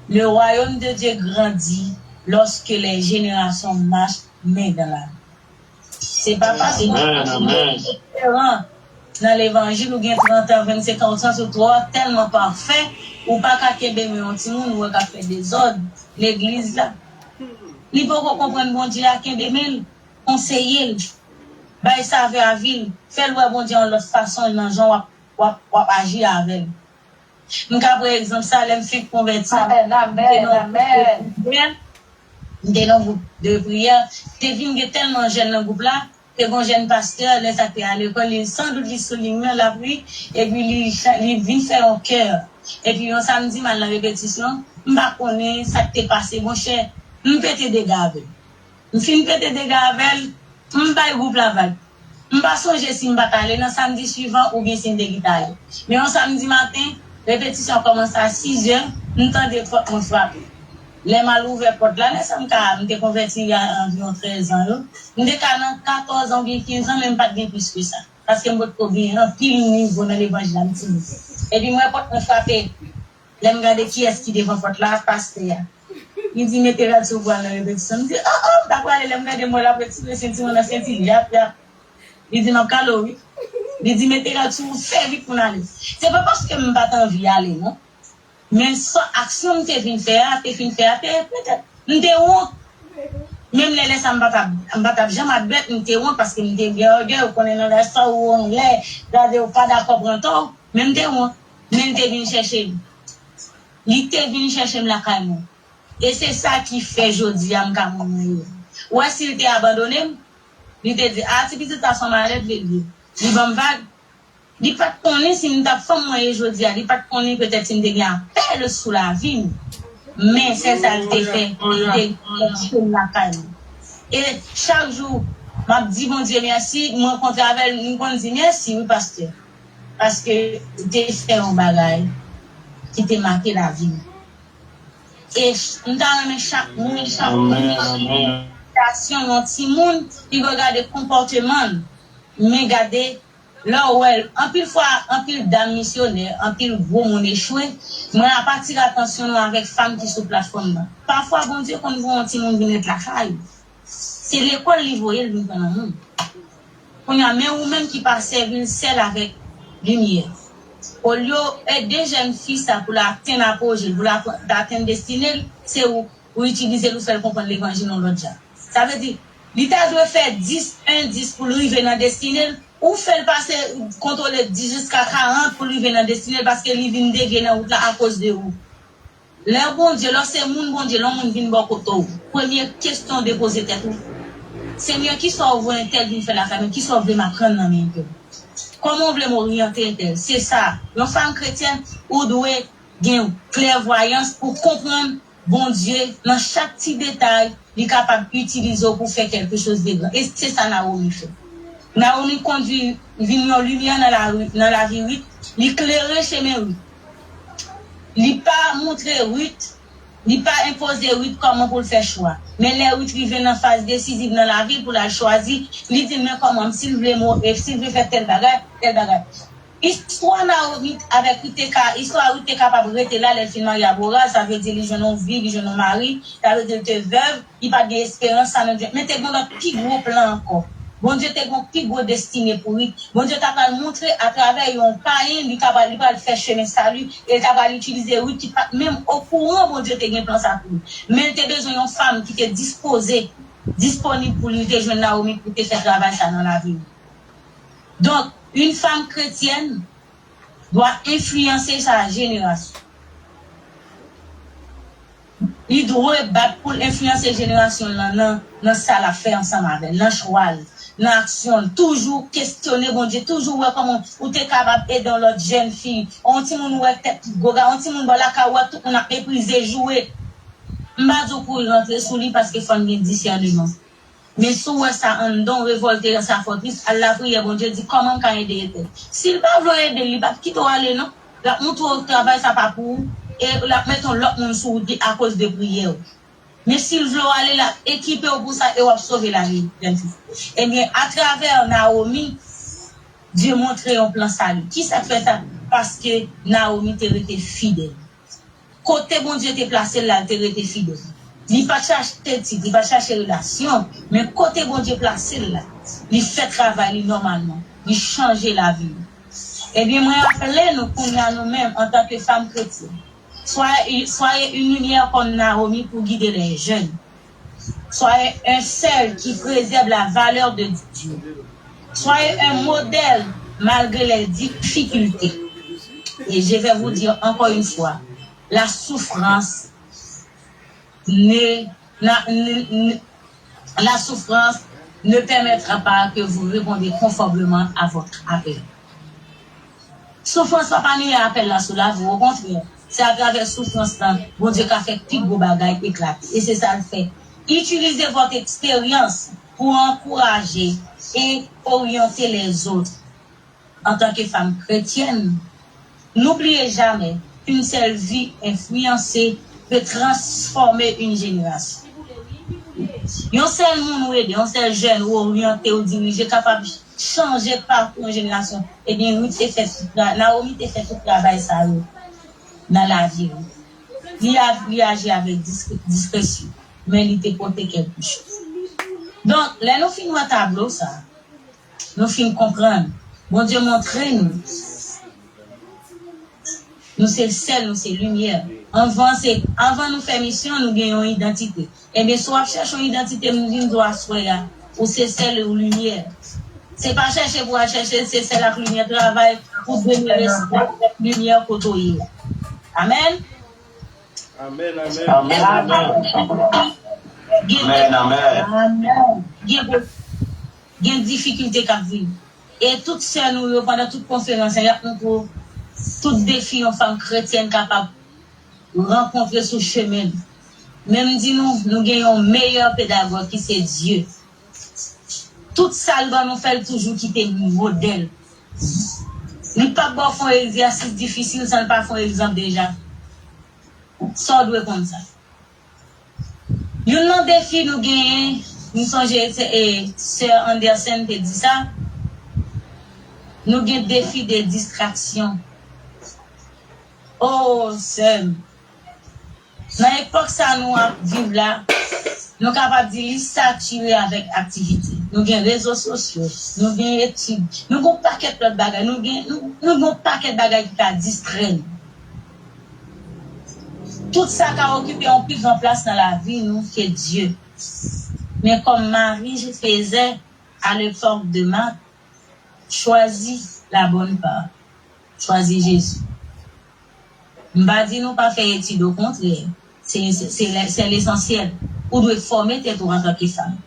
Le royaume de Dieu grandit lorsque les générations marchent main dans la main. C'est pas parce que dans l'évangile, où il y a 30 ans, 25 ans, sur 3, tellement parfait, ou pas qu'à Québec, mais on tient, ou qu'à faire des ordres, l'église là. Il faut qu'on comprenne, bon Dieu, à Québec, conseiller, bah, il savait à ville, fait-le, bon Dieu, en l'autre façon, dans les gens, ou agir avec. Donc, par exemple, ça, elle me fait convertir. Amen, amen, amen. Dans le groupe de prière, t'es venu tellement jeune dans le groupe là, que bon jeune pasteur, là, ça t'est à l'école, il sans doute il souligne la pluie, et puis il vient faire un cœur. Et puis, un samedi, mal la répétition, m'pa connaît, ça t'est passé, mon cher, m'pète des gaves. M'fin pète des gaves, m'pa y groupe la vague. M'pa songer si m'pa aller dans samedi suivant, ou bien si m'de guitare. Mais un samedi matin, répétition commence à 6h, m'tend des fois, on frappe. Les mal ouvert porte là, ça m'te converti il y a environ 13 ans. M'te 14 ans, bien 15 ans, même pas bien plus que ça. Parce que m'te bien un pile niveau dans l'évangile. Et puis, moi, porte me frapper. Là, m'regarde qui est-ce qui devant porte là, pasteur. Il dit, mettez là sur voie dans la répétition. Je dis, oh, d'accord, allez, m'regarde moi là, petit, le sentiment, la sentiment, il dit, m'a calorie. Il dit, mettez là sur, fais vite pour aller. C'est pas parce que m'pas envie d'aller, non? Mais sans action, t'es fin faire, peut-être. M'te honte. Même les laisse m'battre jamais bête, m'te honte parce que m'te guerre, ou connaît dans la ça ou on l'est, regardez, ou pas d'accord pour un temps, mais m'te honte. Mais m'te venu chercher. Il te venu chercher la caille. Et c'est ça qui fait aujourd'hui à m'kamouner. Ou s'il t'a abandonné, il te dit, ah, tu peux t'as son malade, il va vague. Il pas connaître si nous t'a fait moi aujourd'hui, il pas connaître peut-être si nous devient pelle sous la vie. Mais c'est ça qui te fait, il te la caille. Et chaque jour, m'a dit bon Dieu merci, moi rencontre avec nous on dit merci oui pasteur. Parce que tu fait un bagage qui t'a marqué la vie. Et nous avons chaque monde, chaque action dans petit monde, il regarde le comportement, mais regarder là où elle, en pile fois, en pile dame missionnaire, en pile gros monde échoué, moi à partir attention avec femmes qui sur plateforme. Parfois bon Dieu quand voit un petit monde venir de la caille. C'est l'école qui voyait le dans le monde. On a même ou même qui passe servir seul avec lumière. Au lieu d'aider jeunes filles ça pour l'atteindre apogée, pour l'atteindre destinée, c'est où utiliser le faire comprendre l'évangile dans l'autre genre. Ça veut dire l'État doit faire 10 pour lui venir dans destinée ou faire passer contrôler 10 jusqu'à 40 pour lui venir dans destinée parce que lui vient dégainer dans route là à cause de vous. Le bon Dieu, là c'est mon bon Dieu, là mon vient bon côté. Première question de poser tête. Seigneur, qui sont vous un tel vient faire la famille, qui sont vraiment prendre dans mes cœurs. Comment on veut m'orienter tel? C'est ça. Une femme chrétienne, ou doit gagner clairvoyance pour comprendre bon Dieu dans chaque petit détail, il est capable d'utiliser pour faire quelque chose de grand. Et c'est ça Naomi fait. Naomi conduit une lumière dans la vie Ruth, il éclairait chez mes Ruth. Il pas montrer Ruth, il pas imposer Ruth comment pour le faire choix. Mais les Ruth qui viennent en phase décisive dans la vie pour la choisir, il dit mais comment s'il veut faire tel bagage. Histoire Naomi avec Ruth, histoire Ruth est capable de rester là les films Yabora, ça veut dire les jeunes ont vie, les jeunes ont mari, ça veut dire te veuve, il pas d'espérance ça ne Dieu. Mais t'es dans un plus gros plan encore. Bon Dieu t'es un plus gros destiné pour lui. Bon Dieu t'a pas montré à travers un païen, il capable de faire chemin salut, et t'a pas utiliser Ruth qui même au courant bon Dieu t'es un plan ça pour lui. Mais t'es besoin d'une femme qui t'est disposée, disponible pour lui, t'es jeune Naomi pour te faire travailler ça dans la vie. Donc une femme chrétienne doit influencer sa génération. Il doit battre pour influencer la génération dans ça la fait ensemble avec, dans choix, dans action, toujours questionner bon Dieu, toujours ouais comment ou t'es capable d'aider l'autre jeune fille, on ti moun ouais tête goga, on ti moun la kawa tout on a méprisé jouer. M'ba pour rentrer sous lui parce que faut un discernement. Mais si ouais ça en don révolté sa forteresse, Allah prière bon Dieu dit comment quand aider. S'il pas veut aider, il pas quitter aller non. La montre au travail ça pas pour et la mettons l'autre monde sous à cause de prière. Mais s'il veut aller là équiper pour ça et va sauver la vie. Et bien à travers Naomi Dieu montre un plan salut. Qui ça fait ça parce que Naomi était resté fidèle. Côté bon Dieu t'es placé là, t'es resté fidèle. Il pas chercher titre, il pas chercher relation, mais côté bon Dieu placé là, il fait travail normalement, il changer la vie. Eh bien moi appelez nous pour nous-mêmes en tant que femmes chrétiennes. Soyez une lumière comme Naomi pour guider les jeunes. Soyez un seul qui préserve la valeur de Dieu. Soyez un modèle malgré les difficultés. Et je vais vous dire encore une fois, la souffrance la souffrance ne permettra pas que vous répondiez conformément à votre appel. Souffrance va pas nous appel là sous la vie, au contraire. C'est à travers souffrance là, bon Dieu qui a fait tout beau bagaille éclater. Et c'est ça le fait. Utilisez votre expérience pour encourager et orienter les autres. En tant que femme chrétienne, n'oubliez jamais qu'une seule vie influencée peut transformer une génération. Un seul monde aider, un seul jeune ou orienté ou dirigé capable de changer parcours une génération. Eh bien, Naomi t'a fait tout le travail ça dans la vie. Il agit avec discrétion, mais il t'a porté quelque chose. Donc, là, nous finissons un tableau, ça. Nous finissons comprendre. Bon Dieu montre nous. Nous c'est le sel, nous c'est lumière. Avant nous faire mission, nous gagnons une identité. Et bien, soit cherchons une identité, nous disons ou c'est sel ou lumière. C'est pas chercher pour chercher, c'est sel la lumière travail pour devenir la lumière côtoyer. Amen. Amen, amen. Amen, amen. Amen. Il y a une difficulté qu'à vivre. Et toutes ces nous, pendant toute conférence, il y a pour tout défi en femme chrétienne capable de rencontrer ce chemin. Même si nous gagnons meilleur pédagogue qui c'est Dieu. Tout ça doit nous faire toujours quitter le modèle. Nous ne pouvons pas faire un exercice difficile sans pas faire un exemple déjà. Ça doit comme ça. Nous avons des défis nous gagnons. Nous sommes Sœur Anderson qui dit ça. Nous avons des défis de distraction. Oh, sœur. Dans l'époque, ça nous vivons là. Nous sommes capables de saturer avec activité. Nous avons réseaux sociaux, nous avons études, nous avons un paquet de bagages, nous avons un paquet de bagages qui a distrait. Tout ça qui a occupé en plus en place dans la vie, nous, c'est Dieu. Mais comme Marie, je faisais à l'époque de Marthe, choisis la bonne part. Choisis Jésus. Je ne vais pas dire nous pas faire études, au contraire. C'est l'essentiel. Ou doit former tes tours en tant que femme.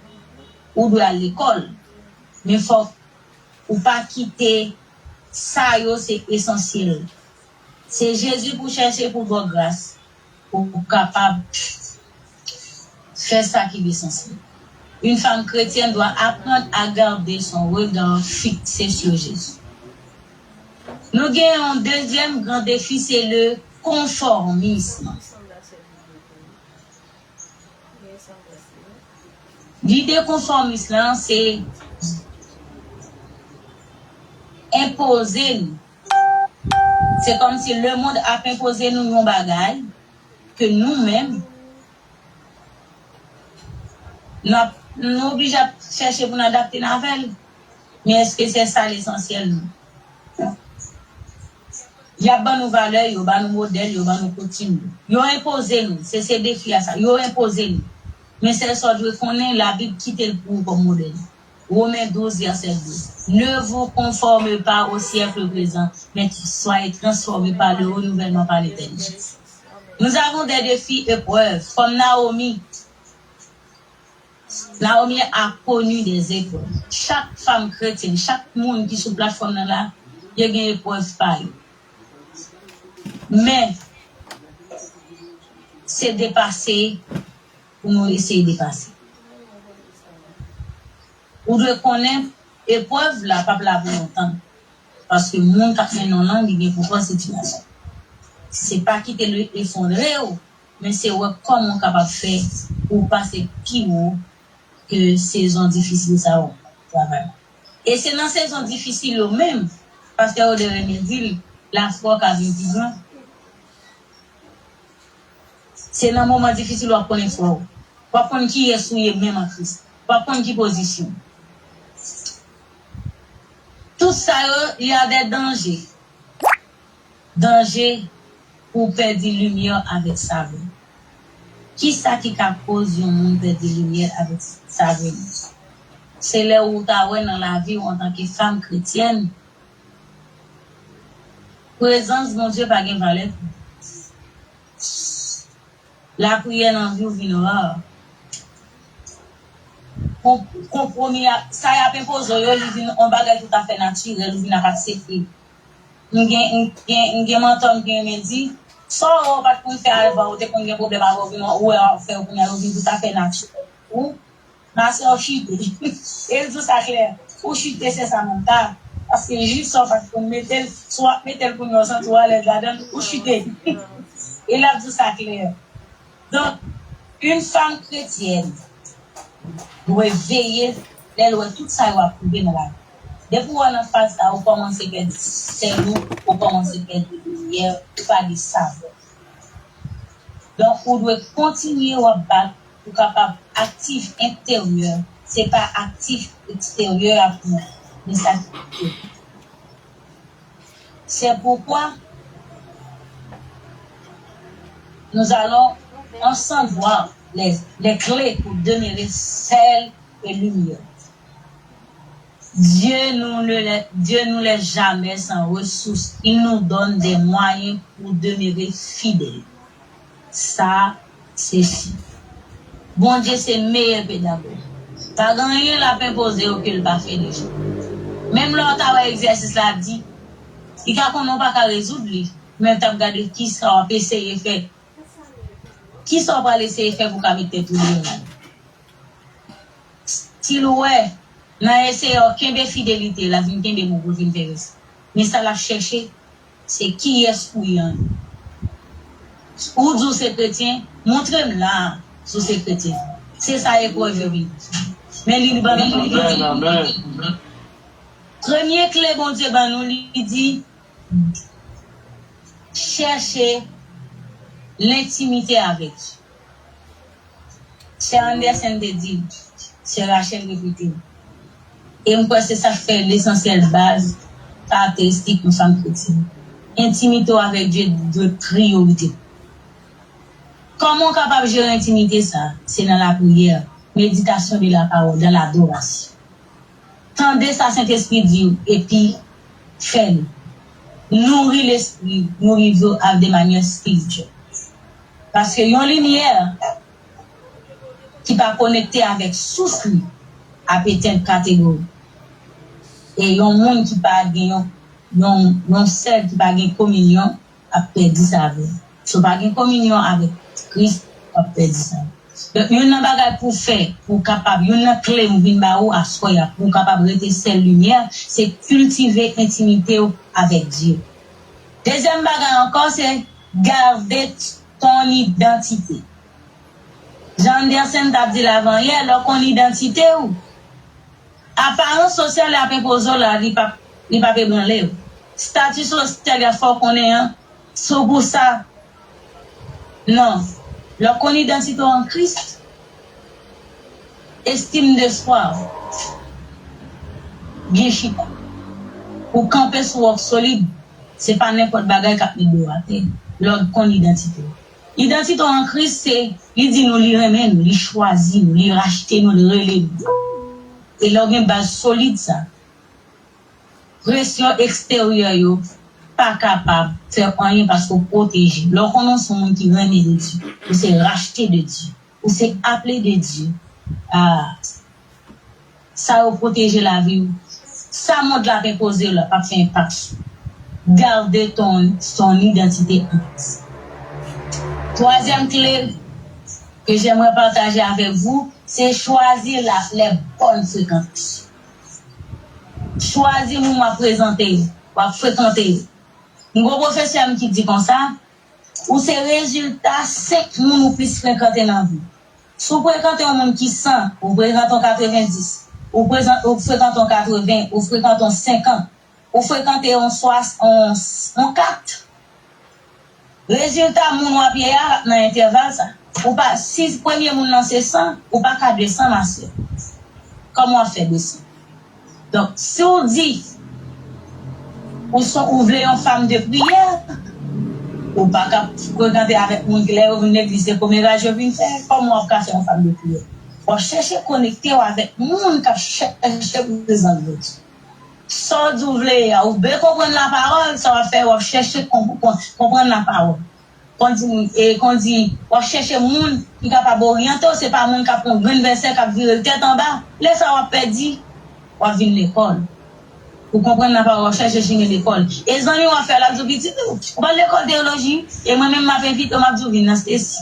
Ou doit à l'école. Mais il faut ou pas quitter ça, c'est essentiel. C'est Jésus pour chercher pour votre grâce. Pour capable faire ça qui est essentiel. Une femme chrétienne doit apprendre à garder son regard fixé sur Jésus. Nous avons un deuxième grand défi, c'est le conformisme. L'idée conformiste, c'est imposer nous. C'est comme si le monde a imposé nous nos bagages que nous-mêmes, nous obligons à chercher pour nous adapter à la vie. Mais est-ce que c'est ça l'essentiel? Il y a des valeurs, il y a des modèles, il y a des coutumes. Ils ont imposé nous. C'est ces défis à ça. Ils ont imposé nous. Mais c'est ça que je connais la Bible qui est pour comme modèle. Romains 12, verset 12. Ne vous conformez pas au siècle présent, mais soyez transformés par le renouvellement par l'éternité. Nous avons des défis épreuves, comme Naomi. Naomi a connu des épreuves. Chaque femme chrétienne, chaque monde qui est sur la plateforme là, il y a des épreuves pareilles. Mais, c'est dépassé pour nous essayer de dépasser. Vous devez connaître l'épreuve là, pas là pour longtemps. Parce que le monde qui a fait non langue, il y a pourquoi situation. C'est pas quitter l'effondrer, mais c'est comment on est capable de faire pour passer plus haut que saison difficile ça va. Et c'est dans saison difficile même, parce que au dernier dit la foi qu'a vu loin. C'est dans moment difficile où on connaît foi. Pas prendre qui est souillé même en Christ. Pas prendre qui position. Tout ça, il y a des dangers. Danger pour perdre de lumière avec sa vie. Qui ça qui cause un monde perdre de lumière avec sa vie? C'est là où tu as dans la vie en tant que femme chrétienne. Présence de mon Dieu pas de valeur. La prière dans la vie vient compromis, ça y a pas imposé, on bagage tout à fait naturel, il n'a pas accepté. M'gen menton m'gen dit, ça on pas pour faire avec vous, t'es qu'on a problème avec vous, ou faire qu'on a tout à fait naturel. Ou na c'est au chute. Et tout ça clair. Ou chute c'est ça mon tas parce que juste ça parce qu'on mettait soit mettait pour nous sans toi les là-dedans ou chuter. Et là tout ça clair. Donc une femme chrétienne doit veiller, elle doit tout ça va prouver dans la vie. Depuis qu'on a fait ça, on commence à perdre cerveau, on commence à perdre lumière, pas de savoir. Donc, on doit continuer à battre pour capable actif intérieur. C'est pas actif extérieur à nous, mais ça. C'est pourquoi nous allons ensemble voir les clés pour demeurer sel et lumière. Dieu nous laisse jamais sans ressources. Il nous donne des moyens pour demeurer fidèles. Ça, c'est si. Bon Dieu, c'est meilleur pédagogue. Pas rien la peut poser au qu'il pas fait déjà. Même l'autre exercice là dit, il a qu'on n'a pas qu'à résoudre lui. Même t'as regardé qui ça va essayer de faire. Qui ça va essayer de faire pour mettre tout le monde. Si ouais, n'a essayé aucun de fidélité, la vie de mon pour faire ça. Mais ça l'a cherché, c'est qui est-ce qu'il en. Ou d'où c'est chrétien, montrez-moi là, sous ces chrétiens. C'est ça épreuve de vie. Mais il va nous premier clé, bon Dieu, nous lui dit, chercher l'intimité avec. C'est Anderson de dit, c'est Rachel répété. Et moi, c'est ça fait l'essentiel base, caractéristique de femme chrétienne. Intimité avec Dieu de priorité. Comment capable de gérer l'intimité ça? C'est dans la prière, méditation de la parole, dans l'adoration. Tendez ça Saint-Esprit dit et puis faites-le. Nourrir l'esprit, nourrir de manière spirituelle. Parce que une lumière qui va connecter avec source à peut-être catégorie. Et un monde qui va gagner non celle qui va gagner communion a perdu sa vie. Si va gagner communion avec Christ a perdu sa vie. Donc il y a un bagage pour faire pour capable, il y a une clé à soya pour capable rester cette lumière, c'est cultiver intimité avec Dieu. Deuxième bagage encore c'est garder ton identité. Jean Anderson t'a dit l'avant hier, alors qu'on identité ou apparence sociale a imposé là, il pas branler. Statut social il faut qu'on ait un so pour ça. Non, leur qu'on identité en Christ. Estime de soi. Bien chita. Pour camper sur solide, c'est pas n'importe bagage qui a mis leur qu'on identité. Identité en Christ, c'est, il dit nous, il remet nous, il choisit nous, il rachète nous, il relève. Et là, il y a une base solide, ça. Pression extérieure, pas capable de faire rien parce qu'on protège. Lorsqu'on a son monde qui remet de Dieu, ou c'est racheté de Dieu, ou c'est appelé de Dieu, ça va protéger la vie. Ça montre la reposer là, pas faire impact. Garder ton identité en place. Troisième clé que j'aimerais partager avec vous, c'est choisir les bonnes fréquentations. Choisir où m'a présenté, ou fréquenter. Un gros professeur qui dit comme ça, ou ces résultats, c'est que nous puissions fréquenter dans la vie. Si vous fréquentez un monde qui 100, vous fréquentez 90, vous fréquentez 80, vous fréquentez 50, vous fréquentez 4. Résultat, mon wapie dans l'intervalle, ça. Ou pas, si le premier monde dans c'est 100, ou pas qu'à 200, ma soeur. Comment on fait 200? Donc, si on dit, ou voulez une femme de prière, ou pas qu'à regarder avec mon clair, ou venir l'église, c'est comme je viens faire, comment on peut faire une femme de prière? On cherche à connecter avec le monde qui cherche les autres. Sans doubler, ou bien comprendre la parole, ça va faire, on cherche à comprendre la parole. Quand on dit, on cherche un monde qui est capable d'orienter, c'est pas un monde qui a pris 20 versets, qui a viré tête en bas. Laisse ça, on perd, on vient l'école. Pour comprendre la parole, on cherche à l'école. Et les amis, on va faire la double, on va l'école théologie, et moi-même, je m'invite, on m'a dit, dans ce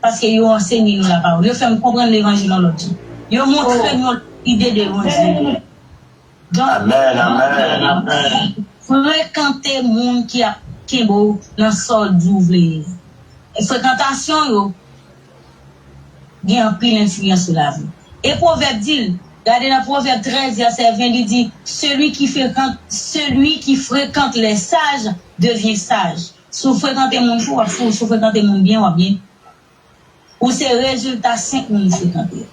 parce qu'ils ont enseigné nous la parole. Ils ont fait comprendre l'évangile dans l'autre. Ils ont montré nous l'idée de l'évangile. Donc, amen. Fréquenter le monde qui est beau dans le sol d'ouvrir. Et fréquentation, il y a un pile d'influence sur la vie. Et Proverbe dit, regardez dans Proverbe 13, verset 20, il dit, celui qui fréquente les sages devient sage. Si vous fréquentez mon fou, si vous fréquentez mon bien, ou bien. Ou c'est résultat 5 nous fréquenter.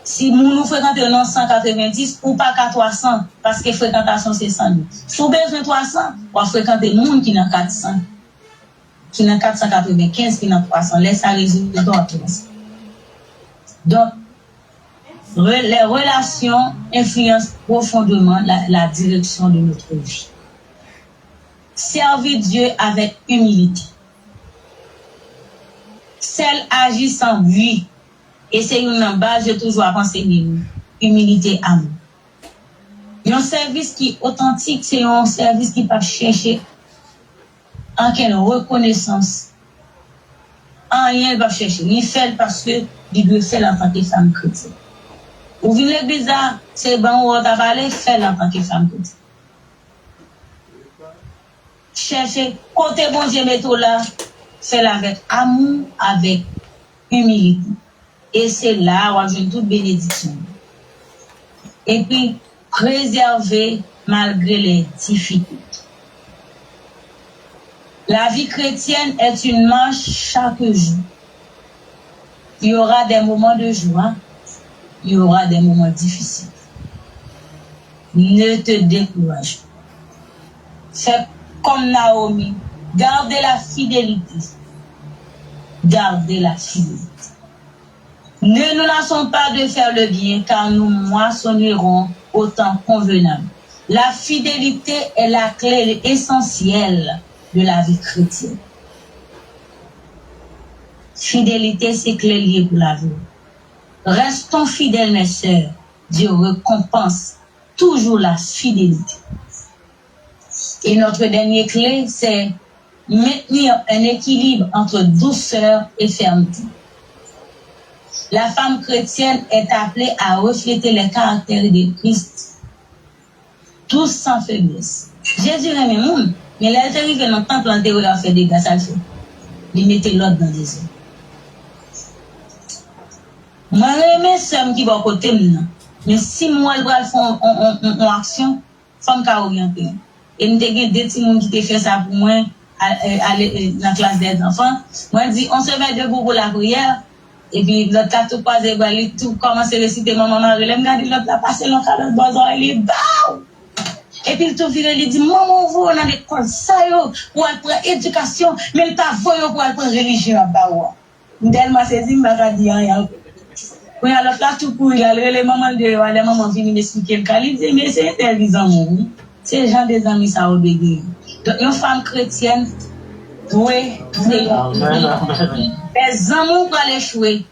Si nous fréquentons dans 190 ou pas qu'à 300, parce que fréquentation c'est 100. Si vous avez besoin de 300, on va fréquenter le monde qui n'a 400, qui n'a 495, qui n'a 300. Laisse ça résulter dans la classe. Donc, les relations influencent profondément la direction de notre vie. Servir Dieu avec humilité. Celle agit sans but. Et c'est une base, j'ai toujours enseigné, humilité, amour. Un service qui est authentique, c'est un service qui va chercher en quelle reconnaissance. En rien, il va chercher. Il fait parce que il doit faire en tant que femme chrétienne. Ou venez l'église, c'est bon, on va parler, faire en tant que femme chrétienne. Chercher, côté bon Dieu, mettez là. Fait avec amour, avec humilité. Et c'est là où on a toute bénédiction. Et puis, préserver malgré les difficultés. La vie chrétienne est une marche chaque jour. Il y aura des moments de joie, il y aura des moments difficiles. Ne te décourage pas. Fais comme Naomi. Gardez la fidélité. Gardez la fidélité. Ne nous lassons pas de faire le bien, car nous moissonnerons au temps convenable. La fidélité est la clé essentielle de la vie chrétienne. Fidélité, c'est clé liée pour la vie. Restons fidèles, mes sœurs. Dieu récompense toujours la fidélité. Et notre dernière clé, c'est maintenir un équilibre entre douceur et fermeté. La femme chrétienne est appelée à refléter les caractères de Christ, tous sans faiblesse. Jésus aimait le monde, mais il est arrivé dans le temple en théorie à faire des gars, ça le fait. Il mettait l'autre dans les yeux. Moi, j'aime ceux qui vont côté maintenant. Mais si moi, je vais faire une action, femme qui a orienté. Et nous avons des petits gens qui ont fait ça pour moi, aller dans la classe des enfants. Moi, je dis, on se met debout pour la prière. Et puis, l'autre a tout passé, il tout commence à réciter, maman, Marie-Lem, l'autre a passé l'autre à l'autre boison, il est bao! Et puis, il tout vire, il dit, maman, vous, on a des écoles, ça, pour aller prendre éducation, mais il t'a voyé pour aller prendre religion à bao. Tellement saisi, il m'a dit, rien. Quand il y a l'autre là, tout court, il a les mamans de, les mamans viennent m'expliquer le cas, il dit, mais c'est interdisant, mon. C'est gens des amis, ça, au début. Donc, une femme chrétienne doit les amours pour l'échouer.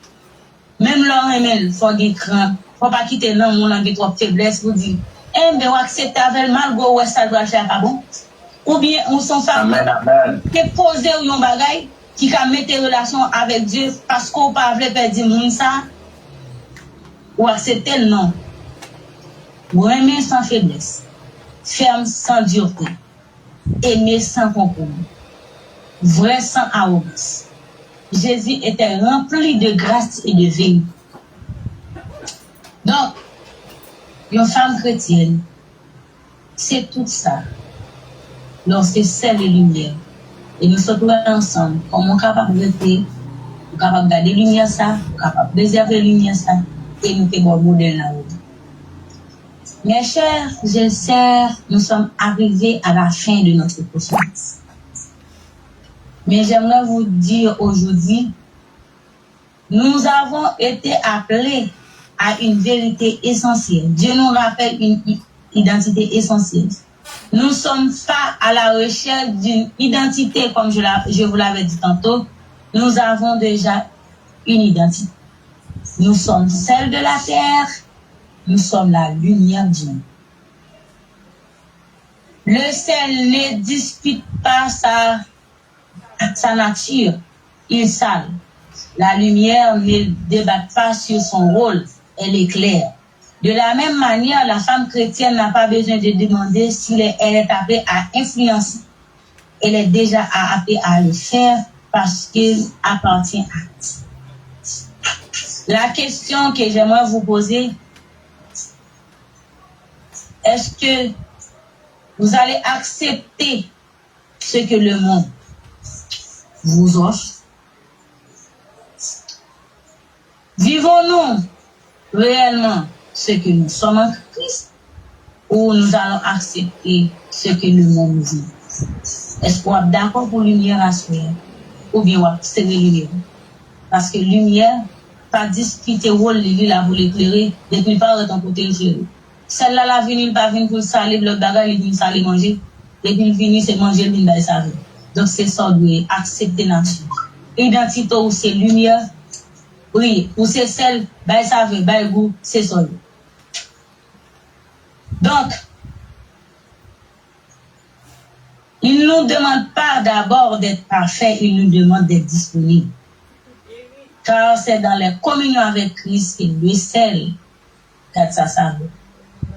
Même leur il faut des craintes. Faut pas quitter non mon langue trop faiblesse pour dire eh ben accepter avec mal go ouais ça doit faire pas bon. Ou bien on sont femmes qui poser un bagage qui ka mettre relation avec Dieu parce qu'on pas veut perdre monde ça ou accepter non. Aimer sans faiblesse, ferme sans dureté, aimer sans compromis, vrai sans arrogance. Jésus était rempli de grâce et de vérité. Donc, une femme chrétienne, c'est tout ça. Lorsque c'est les lumières. Et nous sommes ensemble, comment capable de faire, capable de garder lumière ça, capable de préserver lumière ça, et nous faisons un modèle là-haut. Mes chers sœurs, nous sommes arrivés à la fin de notre conférence. Mais j'aimerais vous dire aujourd'hui, nous avons été appelés à une vérité essentielle. Dieu nous rappelle une identité essentielle. Nous ne sommes pas à la recherche d'une identité, comme je vous l'avais dit tantôt. Nous avons déjà une identité. Nous sommes celles de la terre. Nous sommes la lumière du monde. Le sel ne dispute pas sa nature. Il sale. La lumière ne débat pas sur son rôle. Elle est claire. De la même manière, la femme chrétienne n'a pas besoin de demander si elle est appelée à influencer. Elle est déjà appelée à le faire parce qu'elle appartient à Dieu. La question que j'aimerais vous poser, est-ce que vous allez accepter ce que le monde vous offre? Vivons-nous réellement ce que nous sommes en Christ ou nous allons accepter ce que le monde nous dit? Est-ce qu'on est d'accord pour lumière à soi ou bien on c'est lumière? Parce que lumière, pas discuter rôle lui là pour l'éclairer depuis pas autant côté éclairer. Celle-là la venue pas venir pour saler le bagage il vient saler manger depuis il venir c'est manger il vient ça. Donc c'est ça de accepter nature. Identité ou c'est lumière. Oui, ou c'est celle bah ça veut bah goût c'est ça. Donc il ne nous demande pas d'abord d'être parfait, il nous demande d'être disponible. Car c'est dans la communion avec Christ qu'il le sel que ça savait.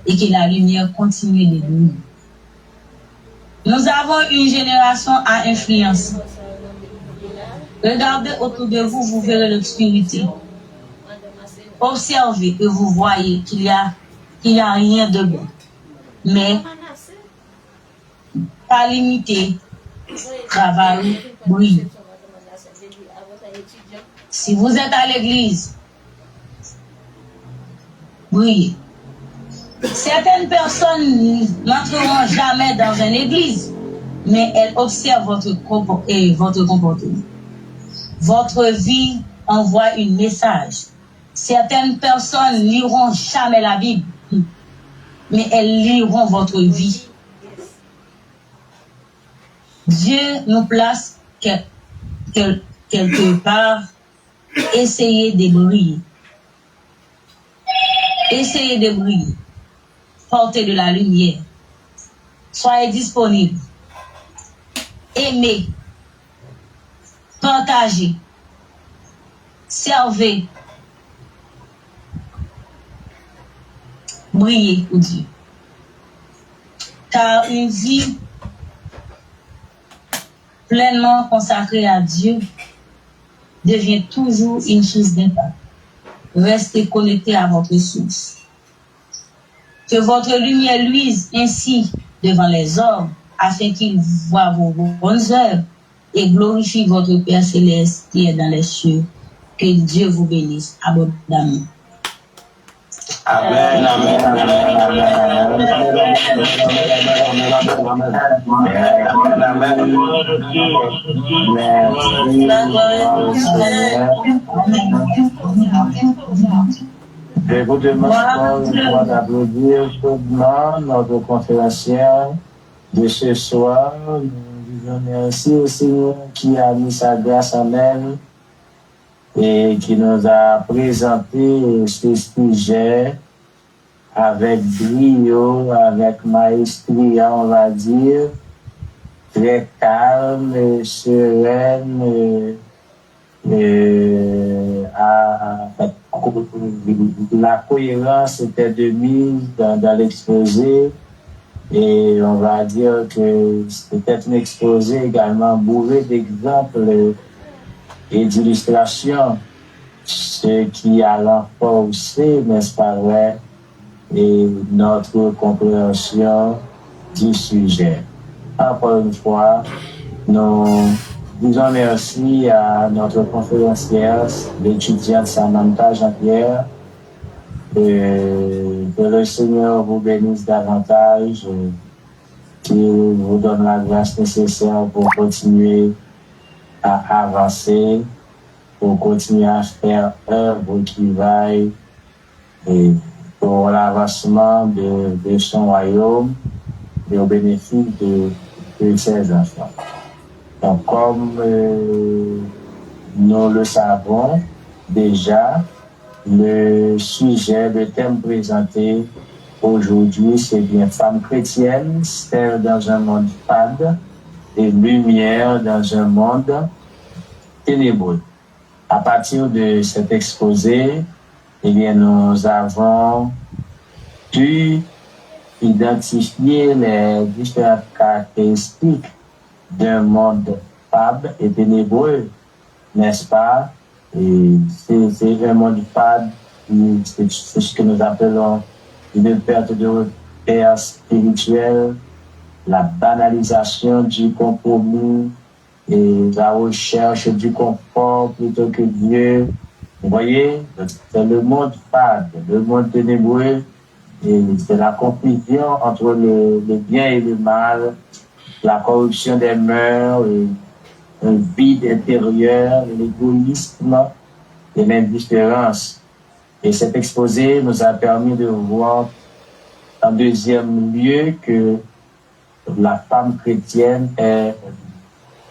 Et que la lumière continue de briller. Nous avons une génération à influencer. Regardez autour de vous, vous verrez l'obscurité. Observez et vous voyez qu'il y a rien de bon. Mais, pas limité, travail, brille. Si vous êtes à l'église, brillez. Certaines personnes n'entreront jamais dans une église, mais elles observent votre comportement. Votre vie envoie un message. Certaines personnes liront jamais la Bible, mais elles liront votre vie. Dieu nous place quelque part. Essayez de briller. Essayez de briller. Portez de la lumière. Soyez disponibles. Aimez. Partagez. Servez. Brillez pour Dieu. Car une vie pleinement consacrée à Dieu devient toujours une chose d'impact. Restez connectés à votre source. Que votre lumière luise ainsi devant les hommes, afin qu'ils voient vos bonnes œuvres et glorifient votre Père céleste qui est dans les cieux. Que Dieu vous bénisse abondamment. Amen, amen, amen, Je vous demande d'applaudir chaudement notre conférencière, de ce soir. Nous disons merci au Seigneur qui a mis sa grâce en elle et qui nous a présenté ce sujet avec brio, avec maestria, on va dire, très calme, sereine, la cohérence était de mise dans l'exposé et on va dire que c'était un exposé également bourré d'exemples et d'illustrations, ce qui a renforcé, n'est-ce pas vrai, et notre compréhension du sujet. Encore une fois, nous disons merci à notre conférencière, l'étudiante Samantha Jean-Pierre, et que le Seigneur vous bénisse davantage, qu'il vous donne la grâce nécessaire pour continuer à avancer, pour continuer à faire œuvre qui vaille et pour l'avancement de son royaume et au bénéfice de ses enfants. Donc, comme nous le savons déjà, le sujet, le thème présenté aujourd'hui, c'est bien femme chrétienne, stère dans un monde fade et lumière dans un monde ténébreux. À partir de cet exposé, eh bien, nous avons pu identifier les différentes caractéristiques d'un monde fade et ténébreux, n'est-ce pas? Et c'est un monde fade, c'est ce que nous appelons une perte de repère spirituel, la banalisation du compromis et la recherche du confort plutôt que Dieu. Vous voyez, c'est le monde fade, le monde ténébreux, et c'est la confusion entre le bien et le mal, la corruption des mœurs, et un vide intérieur, l'égoïsme et l'indifférence. Et cet exposé nous a permis de voir en deuxième lieu que la femme chrétienne est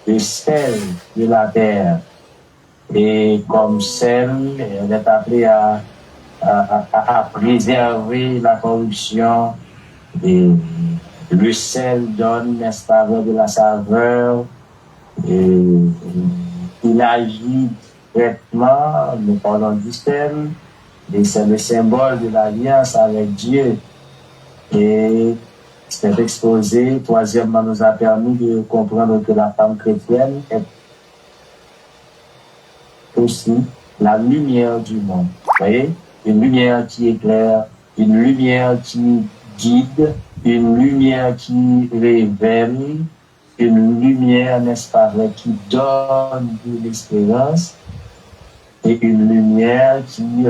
le sel de la terre. Et comme sel, elle est appelée à préserver la corruption. Et le sel donne, n'est-ce pas, de la saveur. Et il agit directement, nous parlons du sel, et c'est le symbole de l'alliance avec Dieu. Et cet exposé, troisièmement, nous a permis de comprendre que la femme chrétienne est aussi la lumière du monde. Vous voyez? Une lumière qui éclaire, une lumière qui guide, une lumière qui révèle, une lumière, n'est-ce pas vrai, qui donne de l'espérance, et une lumière qui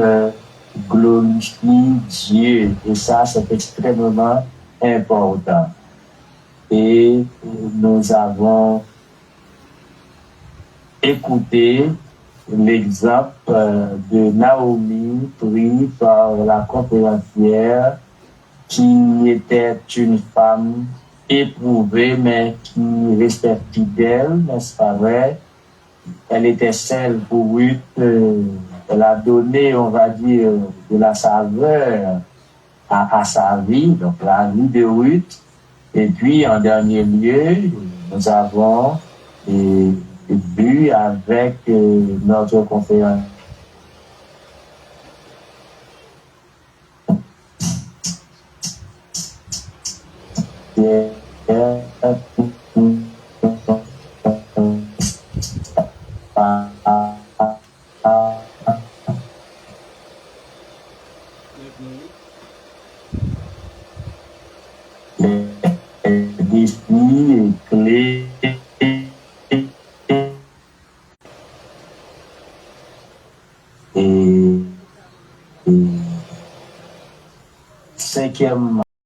glorifie Dieu. Et ça, c'est extrêmement important. Et nous avons écouté l'exemple de Naomi pris par la conférencière qui était une femme éprouvée mais qui restait fidèle, n'est-ce pas vrai? Elle était celle pour Ruth, elle a donné, on va dire, de la saveur à sa vie, donc la vie de Ruth. Et puis, en dernier lieu, nous avons bu avec notre conférence. Défis et clés et cinquièmement,